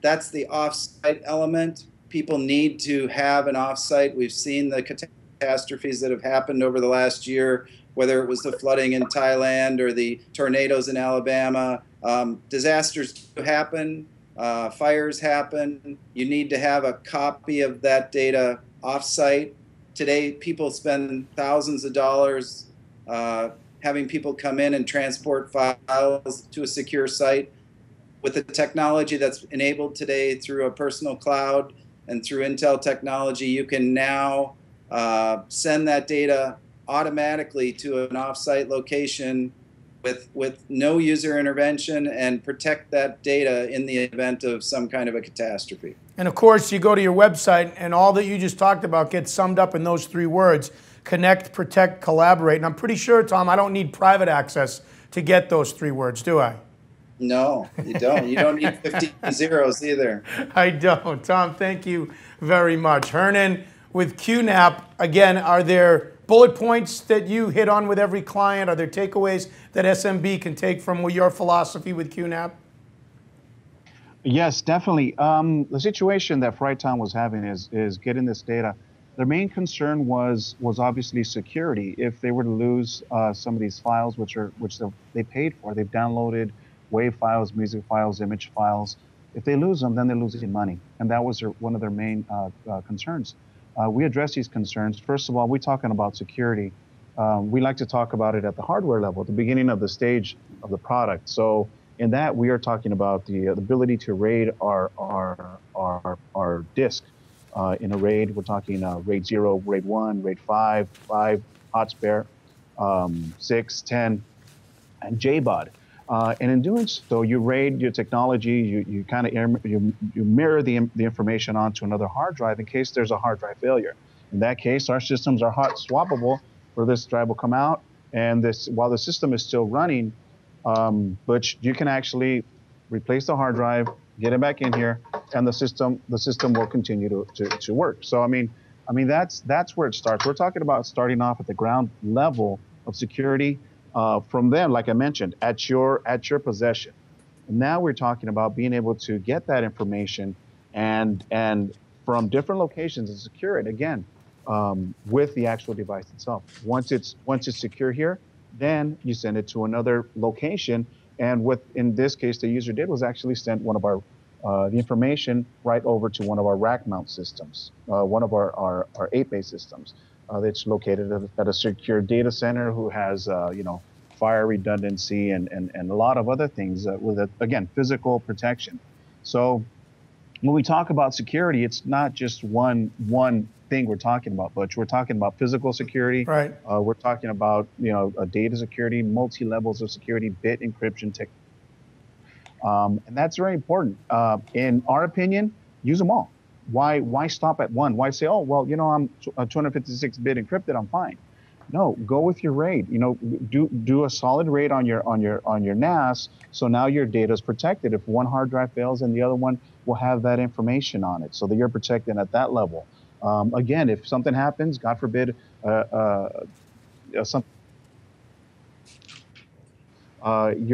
That's the offsite element. People need to have an offsite. We've seen the catastrophes that have happened over the last year, whether it was the flooding in Thailand or the tornadoes in Alabama. Disasters do happen, fires happen. You need to have a copy of that data offsite. Today, people spend thousands of dollars having people come in and transport files to a secure site. With the technology that's enabled today through a personal cloud and through Intel technology, you can now send that data automatically to an offsite location with no user intervention and protect that data in the event of some kind of a catastrophe. And of course, you go to your website and all that you just talked about gets summed up in those 3 words: connect, protect, collaborate. And I'm pretty sure, Tom, I don't need private access to get those 3 words, do I? No, you don't. You don't need 50 zeros either. I don't. Tom, thank you very much. Hernan, with QNAP, again, are there bullet points that you hit on with every client? Are there takeaways that SMB can take from your philosophy with QNAP? Yes, definitely. The situation that Frightown was having is getting this data. Their main concern was obviously security. If they were to lose some of these files, which they paid for, they've downloaded WAV files, music files, image files. If they lose them, then they're losing money, and that was one of their main concerns. We address these concerns. First of all, we're talking about security. We like to talk about it at the hardware level, at the beginning of the stage of the product. So in that, we are talking about the ability to RAID our disk. In a RAID, we're talking RAID 0, RAID 1, RAID 5, hot spare, 6, 10, and JBOD. And in doing so, you RAID your technology, you kind of you mirror the information onto another hard drive in case there's a hard drive failure. In that case, our systems are hot swappable, where this drive will come out, and while the system is still running, but you can actually replace the hard drive, get it back in here, and the system will continue to work. So I mean that's where it starts. We're talking about starting off at the ground level of security. From them, like I mentioned, at your possession. And now we're talking about being able to get that information and from different locations and secure it again with the actual device itself. Once it's secure here, then you send it to another location. And what in this case the user did was actually send one of our the information right over to one of our rack mount systems, one of our 8-bay systems. That's located at a secure data center who has, fire redundancy and a lot of other things with, again, physical protection. So when we talk about security, it's not just one thing we're talking about, Butch. We're talking about physical security. Right. We're talking about, data security, multi-levels of security, bit encryption tech. And that's very important. In our opinion, use them all. Why stop at one? Why say, oh, well, I'm 256-bit encrypted, I'm fine. No, go with your RAID. Do a solid RAID on your NAS, so now your data is protected. If one hard drive fails, then the other one will have that information on it, so that you're protected at that level. Again, if something happens, God forbid, your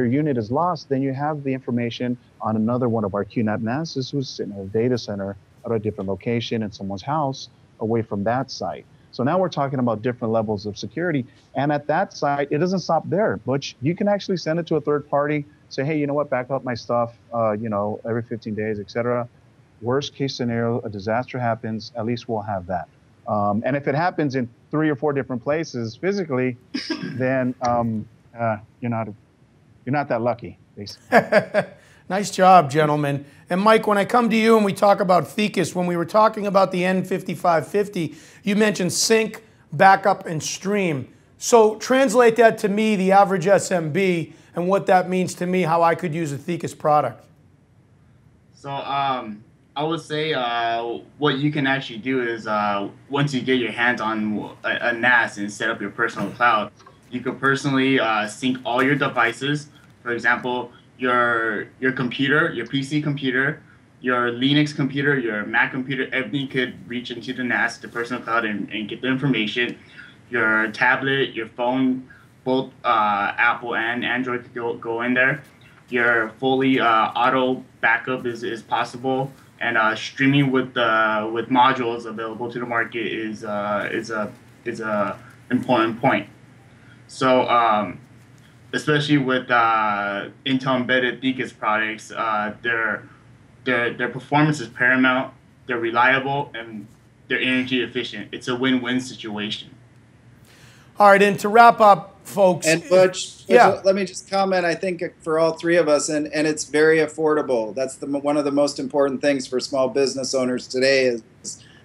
unit is lost, then you have the information on another one of our QNAP NASs who's in a data center at a different location in someone's house away from that site. So now we're talking about different levels of security. And at that site, it doesn't stop there, but you can actually send it to a third party, say, hey, you know what, back up my stuff, every 15 days, et cetera. Worst case scenario, a disaster happens, at least we'll have that. And if it happens in 3 or 4 different places physically, then you're not that lucky, basically. Nice job, gentlemen. And Mike, when I come to you and we talk about Thecus, when we were talking about the N5550, you mentioned sync, backup, and stream. So translate that to me, the average SMB, and what that means to me, how I could use a Thecus product. So I would say what you can actually do is once you get your hands on a NAS and set up your personal cloud, you could personally sync all your devices. For example, your computer, your PC computer, your Linux computer, your Mac computer, everything could reach into the NAS, the personal cloud, and get the information. Your tablet, your phone, both Apple and Android could go in there. Your fully auto backup is possible, and streaming with modules available to the market is a important point. So especially with Intel embedded Thecus products, their performance is paramount. They're reliable and they're energy efficient. It's a win-win situation. All right, and to wrap up, folks. And Butch, let me just comment. I think for all 3 of us, and it's very affordable. That's one of the most important things for small business owners today is,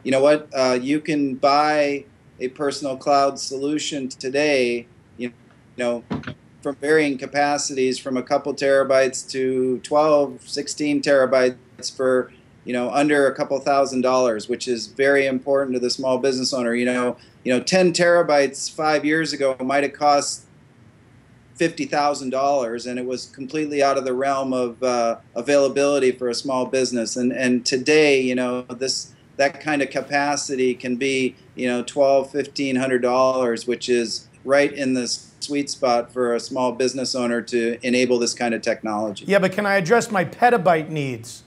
you know what, you can buy a personal cloud solution today, from varying capacities from a couple terabytes to 12, 16 terabytes for, under a couple $1,000s, which is very important to the small business owner. 10 terabytes 5 years ago might have cost $50,000, and it was completely out of the realm of availability for a small business. And today, that kind of capacity can be, $1,200, $1,500, which is right in the sweet spot for a small business owner to enable this kind of technology. Yeah, but can I address my petabyte needs?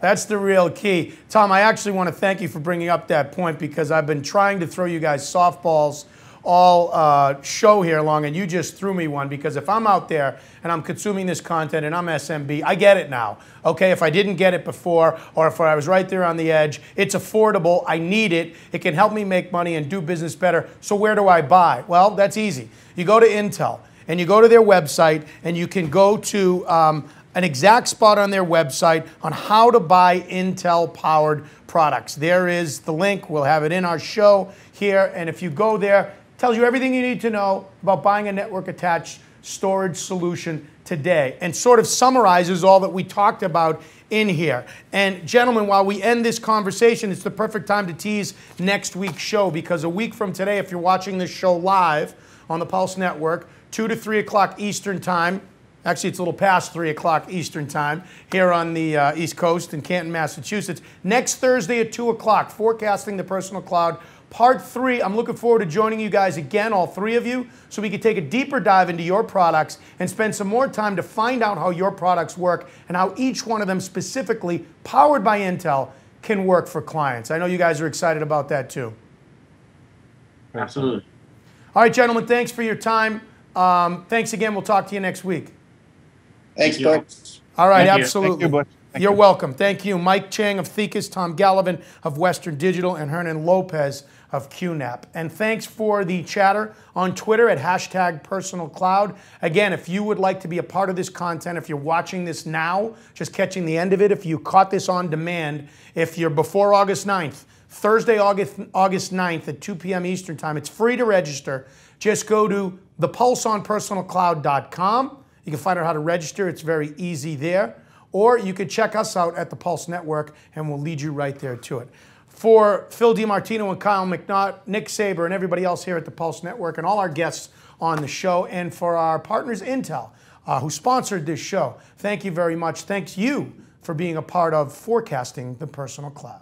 That's the real key. Tom, I actually want to thank you for bringing up that point, because I've been trying to throw you guys softballs all show here long, and you just threw me one, because if I'm out there and I'm consuming this content and I'm SMB, I get it now. Okay, if I didn't get it before, or if I was right there on the edge, it's affordable, I need it, it can help me make money and do business better. So where do I buy? Well, that's easy. You go to Intel and you go to their website, and you can go to an exact spot on their website on how to buy Intel-powered products. There is the link. We'll have it in our show here. And if you go there, it tells you everything you need to know about buying a network-attached storage solution today, and sort of summarizes all that we talked about in here. And gentlemen, while we end this conversation, it's the perfect time to tease next week's show, because a week from today, if you're watching this show live on the Pulse Network, 2 to 3 o'clock Eastern Time, actually, it's a little past 3 o'clock Eastern Time here on the East Coast in Canton, Massachusetts. Next Thursday at 2 o'clock, Forecasting the Personal Cloud, Part 3. I'm looking forward to joining you guys again, all three of you, so we can take a deeper dive into your products and spend some more time to find out how your products work and how each one of them, specifically powered by Intel, can work for clients. I know you guys are excited about that too. Absolutely. All right, gentlemen, thanks for your time. Thanks again. We'll talk to you next week. Thanks, Butch. All right, Thank you. absolutely. Thank you, Butch. Thank You're you. welcome. Thank you. Mike Chang of Thecus, Tom Gallivan of Western Digital, and Hernan Lopez of QNAP. And thanks for the chatter on Twitter at #PersonalCloud. Again, if you would like to be a part of this content, if you're watching this now, just catching the end of it, if you caught this on demand, if you're before August 9th, Thursday, August 9th at 2 p.m. Eastern Time, it's free to register. Just go to thepulseonpersonalcloud.com. You can find out how to register. It's very easy there. Or you can check us out at the Pulse Network, and we'll lead you right there to it. For Phil DiMartino and Kyle McNaught, Nick Saber, and everybody else here at the Pulse Network, and all our guests on the show, and for our partners Intel, who sponsored this show, thank you very much. Thanks you for being a part of Forecasting the Personal Cloud.